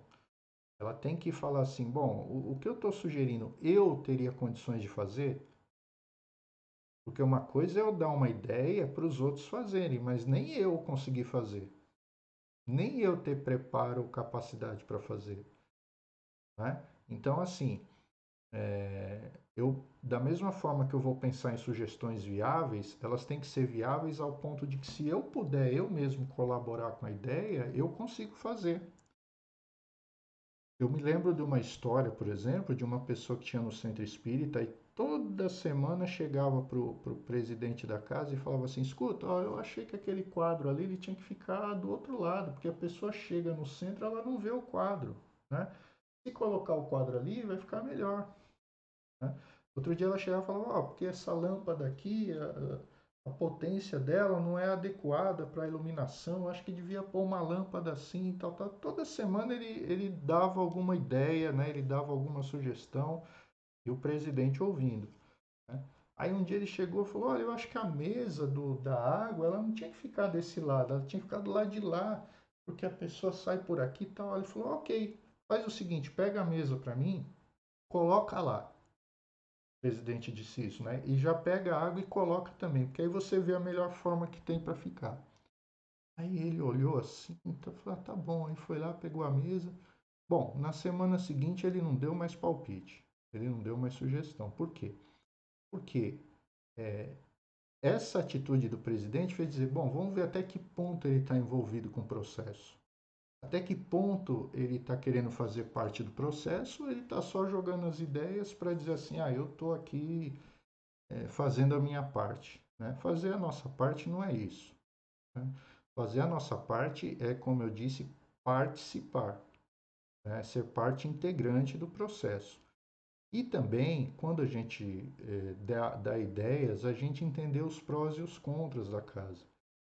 Ela tem que falar assim, bom, o que eu estou sugerindo, eu teria condições de fazer? Porque uma coisa é eu dar uma ideia para os outros fazerem, mas nem eu conseguir fazer. Nem eu ter preparo ou capacidade para fazer, né? Então, assim, da mesma forma que eu vou pensar em sugestões viáveis, elas têm que ser viáveis ao ponto de que se eu puder eu mesmo colaborar com a ideia, eu consigo fazer. Eu me lembro de uma história, por exemplo, de uma pessoa que tinha no centro espírita e toda semana chegava para o presidente da casa e falava assim, escuta, ó, eu achei que aquele quadro ali ele tinha que ficar do outro lado, porque a pessoa chega no centro, ela não vê o quadro, né? Se colocar o quadro ali, vai ficar melhor, né? Outro dia ela chegava e falava, ó, porque essa lâmpada aqui, a potência dela não é adequada para a iluminação, acho que devia pôr uma lâmpada assim e tal, tal. Toda semana ele dava alguma ideia, né? Ele dava alguma sugestão e o presidente ouvindo, né? Aí um dia ele chegou e falou, olha, eu acho que a mesa da água, ela não tinha que ficar desse lado, ela tinha que ficar do lado de lá, porque a pessoa sai por aqui e tal. Ele falou, ok, faz o seguinte, pega a mesa para mim, coloca lá. O presidente disse isso, né? E já pega a água e coloca também, porque aí você vê a melhor forma que tem para ficar. Aí ele olhou assim, então falou, ah, tá bom. Aí foi lá, pegou a mesa. Bom, na semana seguinte ele não deu mais palpite, ele não deu mais sugestão. Por quê? Porque essa atitude do presidente fez dizer, bom, vamos ver até que ponto ele está envolvido com o processo. Até que ponto ele está querendo fazer parte do processo, ou ele está só jogando as ideias para dizer assim, eu estou aqui fazendo a minha parte. Né? Fazer a nossa parte não é isso. Né? Fazer a nossa parte é, como eu disse, participar, né? Ser parte integrante do processo. E também, quando a gente dá ideias, a gente entender os prós e os contras da casa.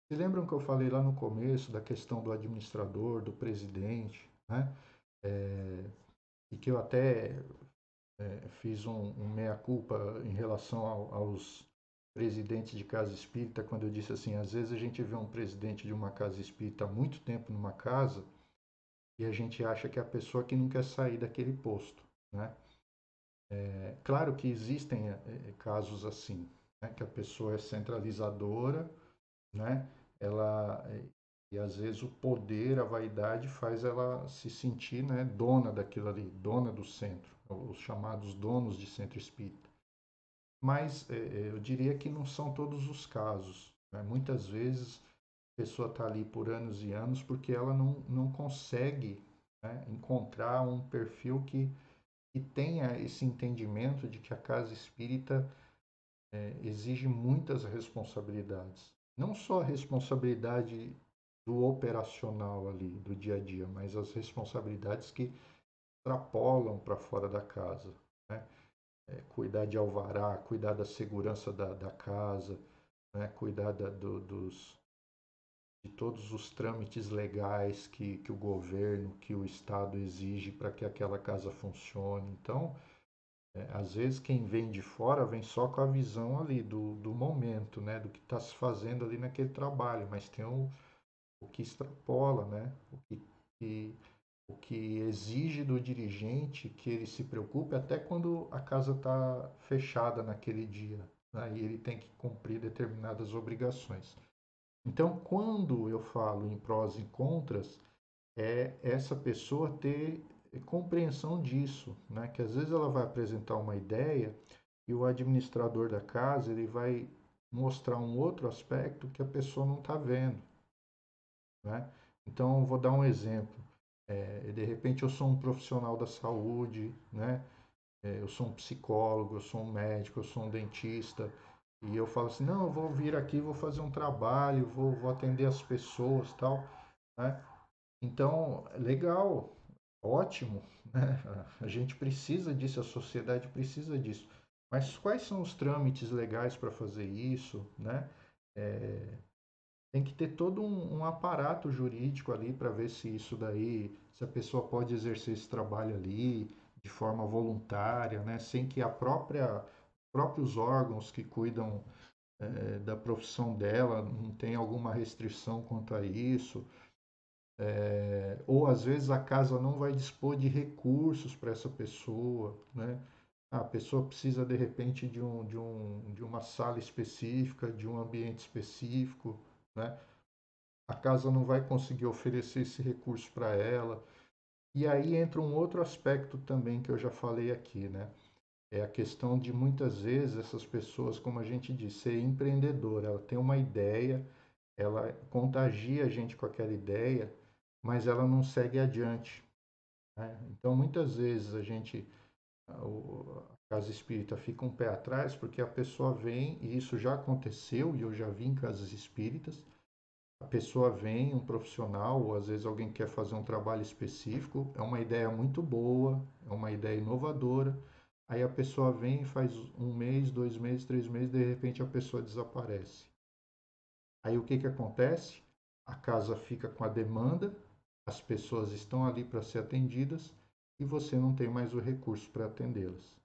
Se lembram que eu falei lá no começo da questão do administrador, do presidente, né? E que eu até fiz um meia-culpa em relação aos presidentes de casa espírita, quando eu disse assim, às vezes a gente vê um presidente de uma casa espírita há muito tempo numa casa e a gente acha que é a pessoa que não quer sair daquele posto, né? Claro que existem casos assim, né? Que a pessoa é centralizadora, né? Ela e às vezes o poder, a vaidade faz ela se sentir, né, dona daquilo ali, dona do centro, os chamados donos de centro espírita. Mas eu diria que não são todos os casos. Né? Muitas vezes a pessoa está ali por anos e anos porque ela não consegue, né, encontrar um perfil que tenha esse entendimento de que a casa espírita exige muitas responsabilidades. Não só a responsabilidade do operacional ali, do dia a dia, mas as responsabilidades que extrapolam para fora da casa. Né? Cuidar de alvará, cuidar da segurança da casa, né? Cuidar de todos os trâmites legais que o governo, que o Estado exige para que aquela casa funcione. Então, às vezes quem vem de fora vem só com a visão ali do momento, né? Do que está se fazendo ali naquele trabalho, mas tem o que extrapola, né? Que, o que exige do dirigente que ele se preocupe até quando a casa está fechada naquele dia, né? E ele tem que cumprir determinadas obrigações. Então, quando eu falo em prós e contras, é essa pessoa ter compreensão disso, né? Que às vezes ela vai apresentar uma ideia e o administrador da casa ele vai mostrar um outro aspecto que a pessoa não está vendo, né? Então, vou dar um exemplo. De repente, eu sou um profissional da saúde, né? Eu sou um psicólogo, eu sou um médico, eu sou um dentista, e eu falo assim, não, eu vou vir aqui, vou fazer um trabalho, vou atender as pessoas, tal, né? Então, legal, ótimo, né? A gente precisa disso, a sociedade precisa disso. Mas quais são os trâmites legais para fazer isso, né? Tem que ter todo um aparato jurídico ali para ver se isso daí, se a pessoa pode exercer esse trabalho ali de forma voluntária, né? Sem que próprios órgãos que cuidam da profissão dela não tenham alguma restrição quanto a isso. Ou às vezes a casa não vai dispor de recursos para essa pessoa, né? A pessoa precisa de repente de uma sala específica, de um ambiente específico, né? A casa não vai conseguir oferecer esse recurso para ela. E aí entra um outro aspecto também que eu já falei aqui, né? É a questão de muitas vezes essas pessoas, como a gente disse, ser empreendedora. Ela tem uma ideia, ela contagia a gente com aquela ideia, mas ela não segue adiante. Né? Então, muitas vezes a casa espírita fica um pé atrás porque a pessoa vem, e isso já aconteceu, e eu já vi em casas espíritas, a pessoa vem, um profissional, ou às vezes alguém quer fazer um trabalho específico, é uma ideia muito boa, é uma ideia inovadora, aí a pessoa vem e faz um mês, 2 meses, 3 meses, de repente a pessoa desaparece. Aí o que que acontece? A casa fica com a demanda, as pessoas estão ali para ser atendidas e você não tem mais o recurso para atendê-las.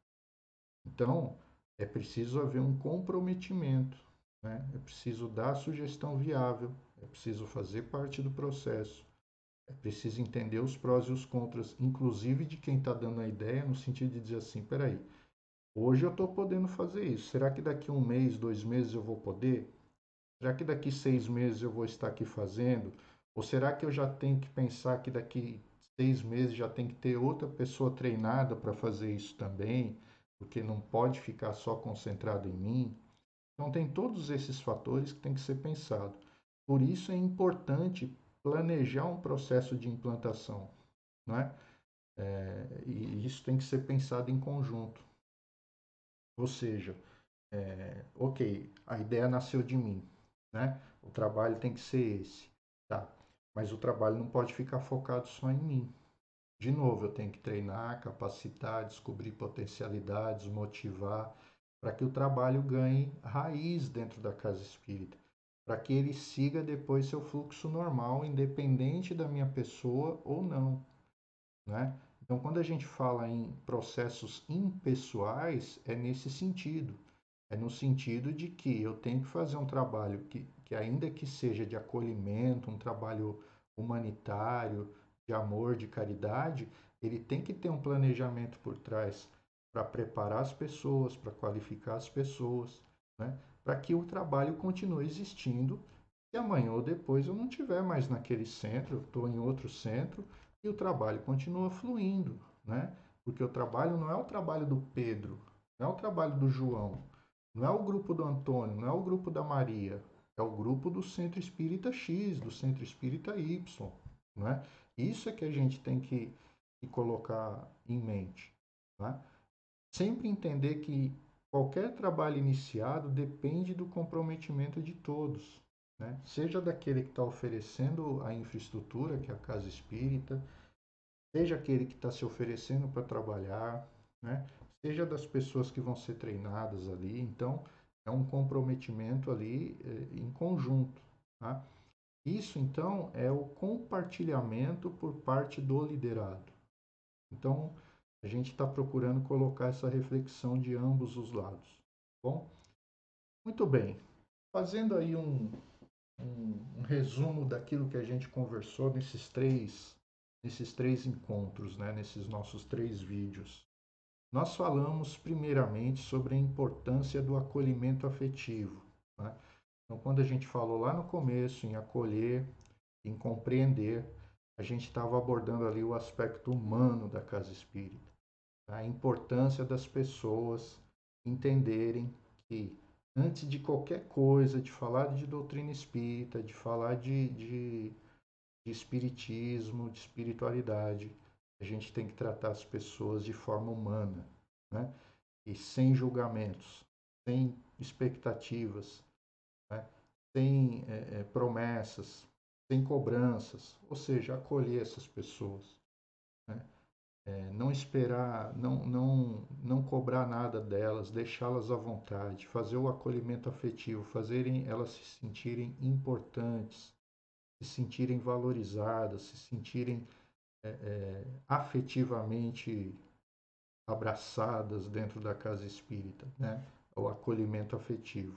Então, é preciso haver um comprometimento, né? É preciso dar a sugestão viável, é preciso fazer parte do processo, é preciso entender os prós e os contras, inclusive de quem está dando a ideia, no sentido de dizer assim, peraí, hoje eu estou podendo fazer isso, será que daqui 1 mês, 2 meses eu vou poder? Será que daqui 6 meses eu vou estar aqui fazendo? Ou será que eu já tenho que pensar que daqui 6 meses já tem que ter outra pessoa treinada para fazer isso também? Porque não pode ficar só concentrado em mim. Então, tem todos esses fatores que tem que ser pensado. Por isso é importante planejar um processo de implantação, não é? E isso tem que ser pensado em conjunto. Ou seja, ok, a ideia nasceu de mim, né? O trabalho tem que ser esse, tá? Mas o trabalho não pode ficar focado só em mim. De novo, eu tenho que treinar, capacitar, descobrir potencialidades, motivar, para que o trabalho ganhe raiz dentro da casa espírita, para que ele siga depois seu fluxo normal, independente da minha pessoa ou não, né? Então, quando a gente fala em processos impessoais, é nesse sentido. É no sentido de que eu tenho que fazer um trabalho que ainda que seja de acolhimento, um trabalho humanitário, de amor, de caridade, ele tem que ter um planejamento por trás para preparar as pessoas, para qualificar as pessoas, né? Para que o trabalho continue existindo e amanhã ou depois eu não estiver mais naquele centro, eu estou em outro centro e o trabalho continua fluindo, né? Porque o trabalho não é o trabalho do Pedro, não é o trabalho do João, não é o grupo do Antônio, não é o grupo da Maria, é o grupo do Centro Espírita X, do Centro Espírita Y, não é? Isso é que a gente tem que colocar em mente, né? Sempre entender que qualquer trabalho iniciado depende do comprometimento de todos, né? Seja daquele que está oferecendo a infraestrutura, que é a casa espírita, seja aquele que está se oferecendo para trabalhar, né? Seja das pessoas que vão ser treinadas ali. Então, é um comprometimento ali em conjunto, tá? Isso, então, é o compartilhamento por parte do liderado. Então, a gente está procurando colocar essa reflexão de ambos os lados. Tá bom, muito bem. Fazendo aí um resumo daquilo que a gente conversou nesses três encontros, né? Nesses nossos três vídeos. Nós falamos primeiramente sobre a importância do acolhimento afetivo, né? Então, quando a gente falou lá no começo em acolher, em compreender, a gente estava abordando ali o aspecto humano da casa espírita, a importância das pessoas entenderem que, antes de qualquer coisa, de falar de doutrina espírita, de falar de espiritismo, de espiritualidade, a gente tem que tratar as pessoas de forma humana, né? E sem julgamentos, sem expectativas, né? Sem promessas, sem cobranças, ou seja, acolher essas pessoas, né? Não esperar, não cobrar nada delas, deixá-las à vontade, fazer o acolhimento afetivo, fazerem elas se sentirem importantes, se sentirem valorizadas, se sentirem afetivamente abraçadas dentro da casa espírita, né? O acolhimento afetivo.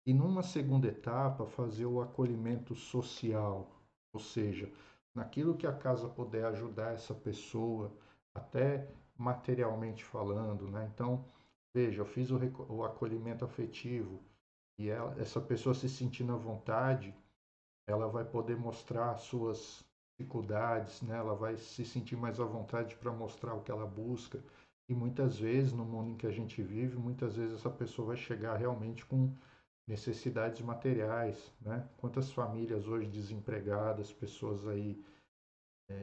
E numa segunda etapa, fazer o acolhimento social, ou seja, naquilo que a casa puder ajudar essa pessoa, até materialmente falando, né? Então, veja, eu fiz o acolhimento afetivo e essa pessoa se sentindo à vontade, ela vai poder mostrar suas dificuldades, né? Ela vai se sentir mais à vontade para mostrar o que ela busca. E muitas vezes, no mundo em que a gente vive, muitas vezes essa pessoa vai chegar realmente com necessidades materiais, né? Quantas famílias hoje desempregadas, pessoas aí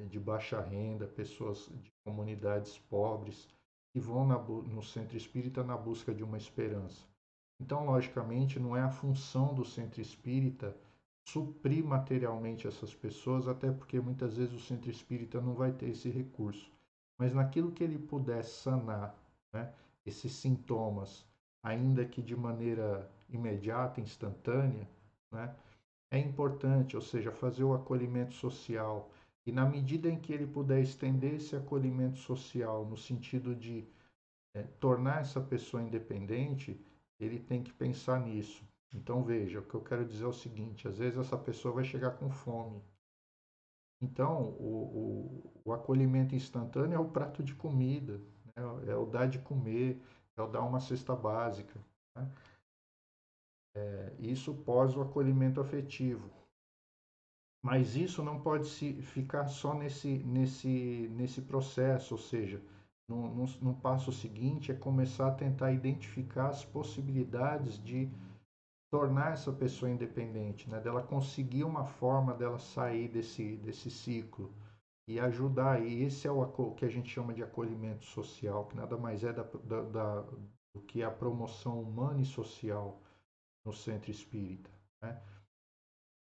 de baixa renda, pessoas de comunidades pobres, que vão no centro espírita na busca de uma esperança. Então, logicamente, não é a função do centro espírita suprir materialmente essas pessoas, até porque muitas vezes o centro espírita não vai ter esse recurso. Mas naquilo que ele puder sanar, né, esses sintomas, ainda que de maneira imediata, instantânea, né, é importante, ou seja, fazer o acolhimento social. E na medida em que ele puder estender esse acolhimento social no sentido de tornar essa pessoa independente, ele tem que pensar nisso. Então veja, o que eu quero dizer é o seguinte: às vezes essa pessoa vai chegar com fome. Então o acolhimento instantâneo é o prato de comida, né? É o dar de comer, é o dar uma cesta básica, né? Isso pós o acolhimento afetivo. Mas isso não pode ficar só nesse processo, ou seja, no passo seguinte é começar a tentar identificar as possibilidades de tornar essa pessoa independente, né? Dela conseguir uma forma dela sair desse ciclo e ajudar. E esse é o que a gente chama de acolhimento social, que nada mais é do que a promoção humana e social no centro espírita, né?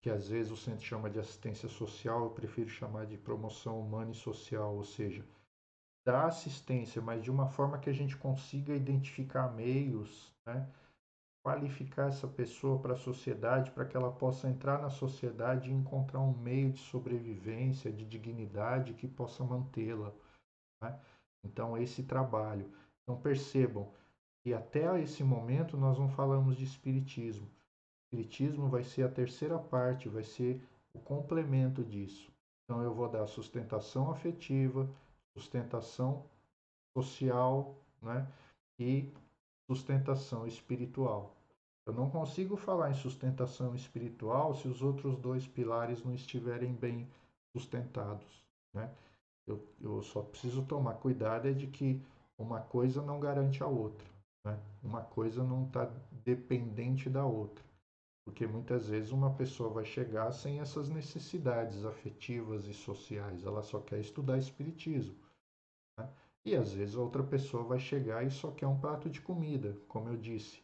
Que às vezes o centro chama de assistência social, eu prefiro chamar de promoção humana e social, ou seja, dar assistência, mas de uma forma que a gente consiga identificar meios, né? Qualificar essa pessoa para a sociedade, para que ela possa entrar na sociedade e encontrar um meio de sobrevivência, de dignidade que possa mantê-la, né? Então, esse trabalho. Então, percebam que até esse momento nós não falamos de espiritismo. O espiritismo vai ser a terceira parte, vai ser o complemento disso. Então, eu vou dar sustentação afetiva, sustentação social, né? E sustentação espiritual. Eu não consigo falar em sustentação espiritual se os outros dois pilares não estiverem bem sustentados, né? Eu só preciso tomar cuidado é de que uma coisa não garante a outra, né? Uma coisa não está dependente da outra, porque muitas vezes uma pessoa vai chegar sem essas necessidades afetivas e sociais, ela só quer estudar espiritismo, né? E às vezes outra pessoa vai chegar e só quer um prato de comida, como eu disse,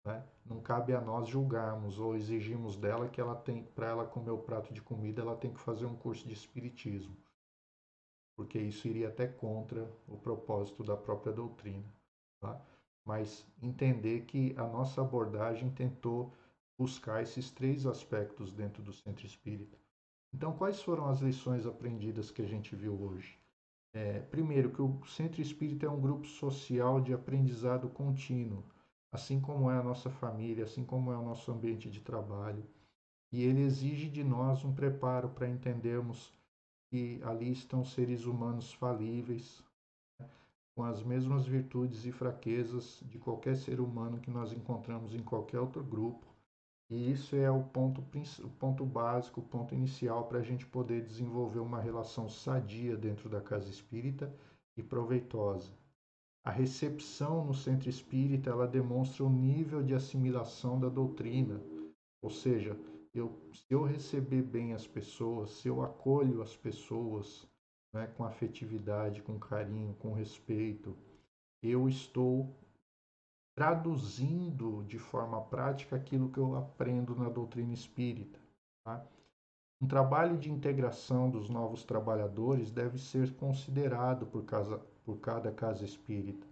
né? Não cabe a nós julgarmos ou exigirmos dela que ela tem, para ela comer o prato de comida, ela tem que fazer um curso de espiritismo, porque isso iria até contra o propósito da própria doutrina, tá? Mas entender que a nossa abordagem tentou buscar esses três aspectos dentro do centro espírita. Então, quais foram as lições aprendidas que a gente viu hoje? Primeiro, que o centro espírita é um grupo social de aprendizado contínuo, assim como é a nossa família, assim como é o nosso ambiente de trabalho. E ele exige de nós um preparo para entendermos que ali estão seres humanos falíveis, com as mesmas virtudes e fraquezas de qualquer ser humano que nós encontramos em qualquer outro grupo. E isso é o ponto básico, o ponto inicial para a gente poder desenvolver uma relação sadia dentro da casa espírita e proveitosa. A recepção no centro espírita ela demonstra o nível de assimilação da doutrina, ou seja, se eu receber bem as pessoas, se eu acolho as pessoas, né, com afetividade, com carinho, com respeito, eu estou traduzindo de forma prática aquilo que eu aprendo na doutrina espírita, tá? Um trabalho de integração dos novos trabalhadores deve ser considerado por cada casa espírita,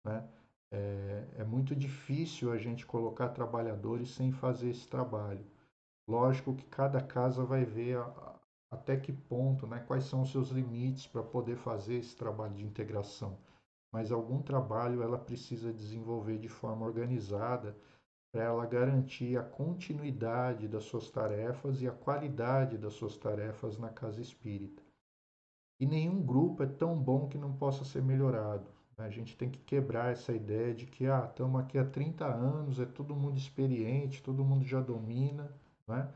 né? É muito difícil a gente colocar trabalhadores sem fazer esse trabalho. Lógico que cada casa vai ver até que ponto, né, quais são os seus limites para poder fazer esse trabalho de integração. Mas algum trabalho ela precisa desenvolver de forma organizada para ela garantir a continuidade das suas tarefas e a qualidade das suas tarefas na casa espírita. E nenhum grupo é tão bom que não possa ser melhorado, né? A gente tem que quebrar essa ideia de que estamos aqui há 30 anos, é todo mundo experiente, todo mundo já domina, né?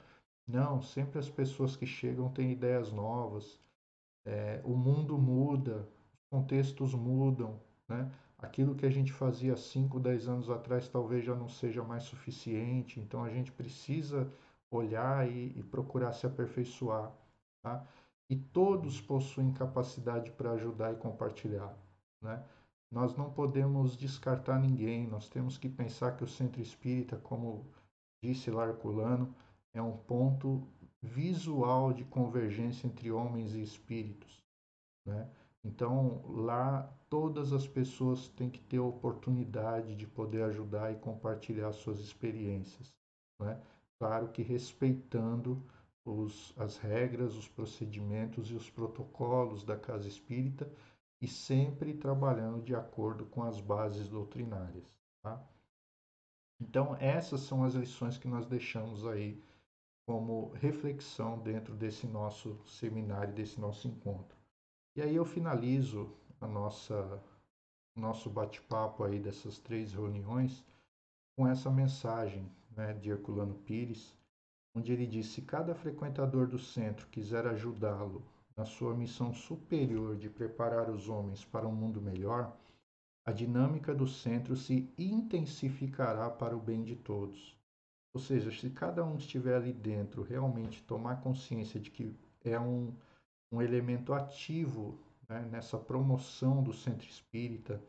Não, sempre as pessoas que chegam têm ideias novas, o mundo muda, os contextos mudam, né? Aquilo que a gente fazia 5, 10 anos atrás talvez já não seja mais suficiente, então a gente precisa olhar e procurar se aperfeiçoar, tá? E todos possuem capacidade para ajudar e compartilhar, né? Nós não podemos descartar ninguém, nós temos que pensar que o centro espírita, como disse Larculano, é um ponto visual de convergência entre homens e espíritos, né? Então, lá todas as pessoas têm que ter a oportunidade de poder ajudar e compartilhar suas experiências, né? Claro que respeitando as regras, os procedimentos e os protocolos da casa espírita e sempre trabalhando de acordo com as bases doutrinárias, tá? Então, essas são as lições que nós deixamos aí como reflexão dentro desse nosso seminário, desse nosso encontro. E aí eu finalizo a nosso bate-papo aí dessas três reuniões com essa mensagem, né, de Herculano Pires, onde ele diz: se cada frequentador do centro quiser ajudá-lo na sua missão superior de preparar os homens para um mundo melhor, a dinâmica do centro se intensificará para o bem de todos. Ou seja, se cada um estiver ali dentro, realmente tomar consciência de que é um elemento ativo, né, nessa promoção do centro espírita,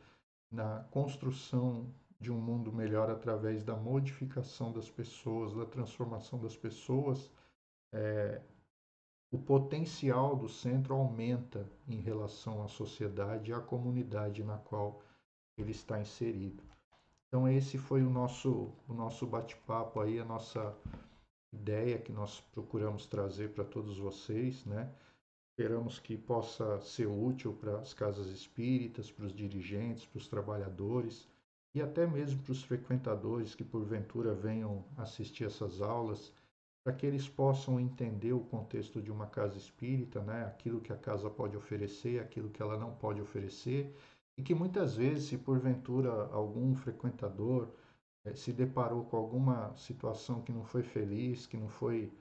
na construção de um mundo melhor através da modificação das pessoas, da transformação das pessoas, o potencial do centro aumenta em relação à sociedade e à comunidade na qual ele está inserido. Então esse foi o nosso bate-papo aí, a nossa ideia que nós procuramos trazer para todos vocês, né? Esperamos que possa ser útil para as casas espíritas, para os dirigentes, para os trabalhadores e até mesmo para os frequentadores que porventura venham assistir essas aulas, para que eles possam entender o contexto de uma casa espírita, né? Aquilo que a casa pode oferecer, aquilo que ela não pode oferecer, e que muitas vezes, se porventura algum frequentador se deparou com alguma situação que não foi feliz, que não foi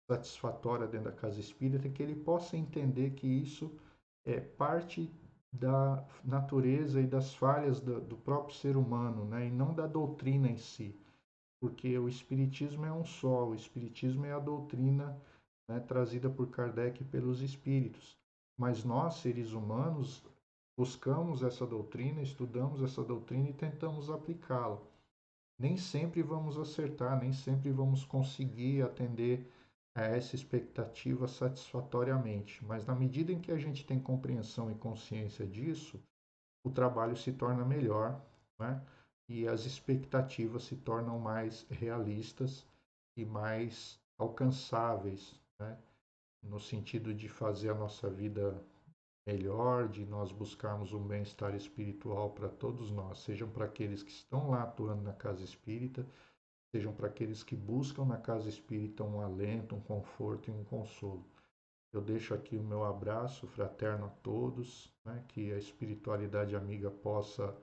satisfatória dentro da casa espírita, que ele possa entender que isso é parte da natureza e das falhas do próprio ser humano, né? E não da doutrina em si, porque o espiritismo é um só, o espiritismo é a doutrina, né, trazida por Kardec e pelos espíritos. Mas nós, seres humanos, buscamos essa doutrina, estudamos essa doutrina e tentamos aplicá-la. Nem sempre vamos acertar, nem sempre vamos conseguir atender a essa expectativa satisfatoriamente, mas na medida em que a gente tem compreensão e consciência disso, o trabalho se torna melhor, né? E as expectativas se tornam mais realistas e mais alcançáveis, né? No sentido de fazer a nossa vida melhor, de nós buscarmos um bem-estar espiritual para todos nós, sejam para aqueles que estão lá atuando na casa espírita, sejam para aqueles que buscam na casa espírita um alento, um conforto e um consolo. Eu deixo aqui o meu abraço fraterno a todos, né, que a espiritualidade amiga possa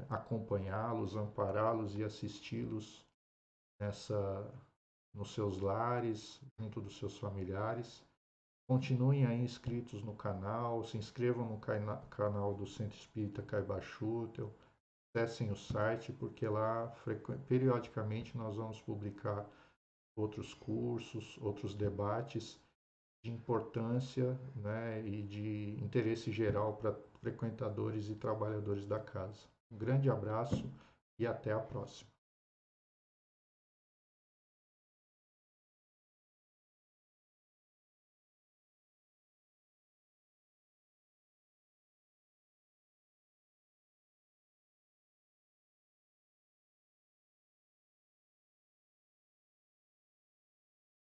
acompanhá-los, ampará-los e assisti-los nessa, nos seus lares, junto dos seus familiares. Continuem aí inscritos no canal, se inscrevam no canal do Centro Espírita Caibachutel, acessem o site, porque lá periodicamente nós vamos publicar outros cursos, outros debates de importância, né, e de interesse geral para frequentadores e trabalhadores da casa. Um grande abraço e até a próxima.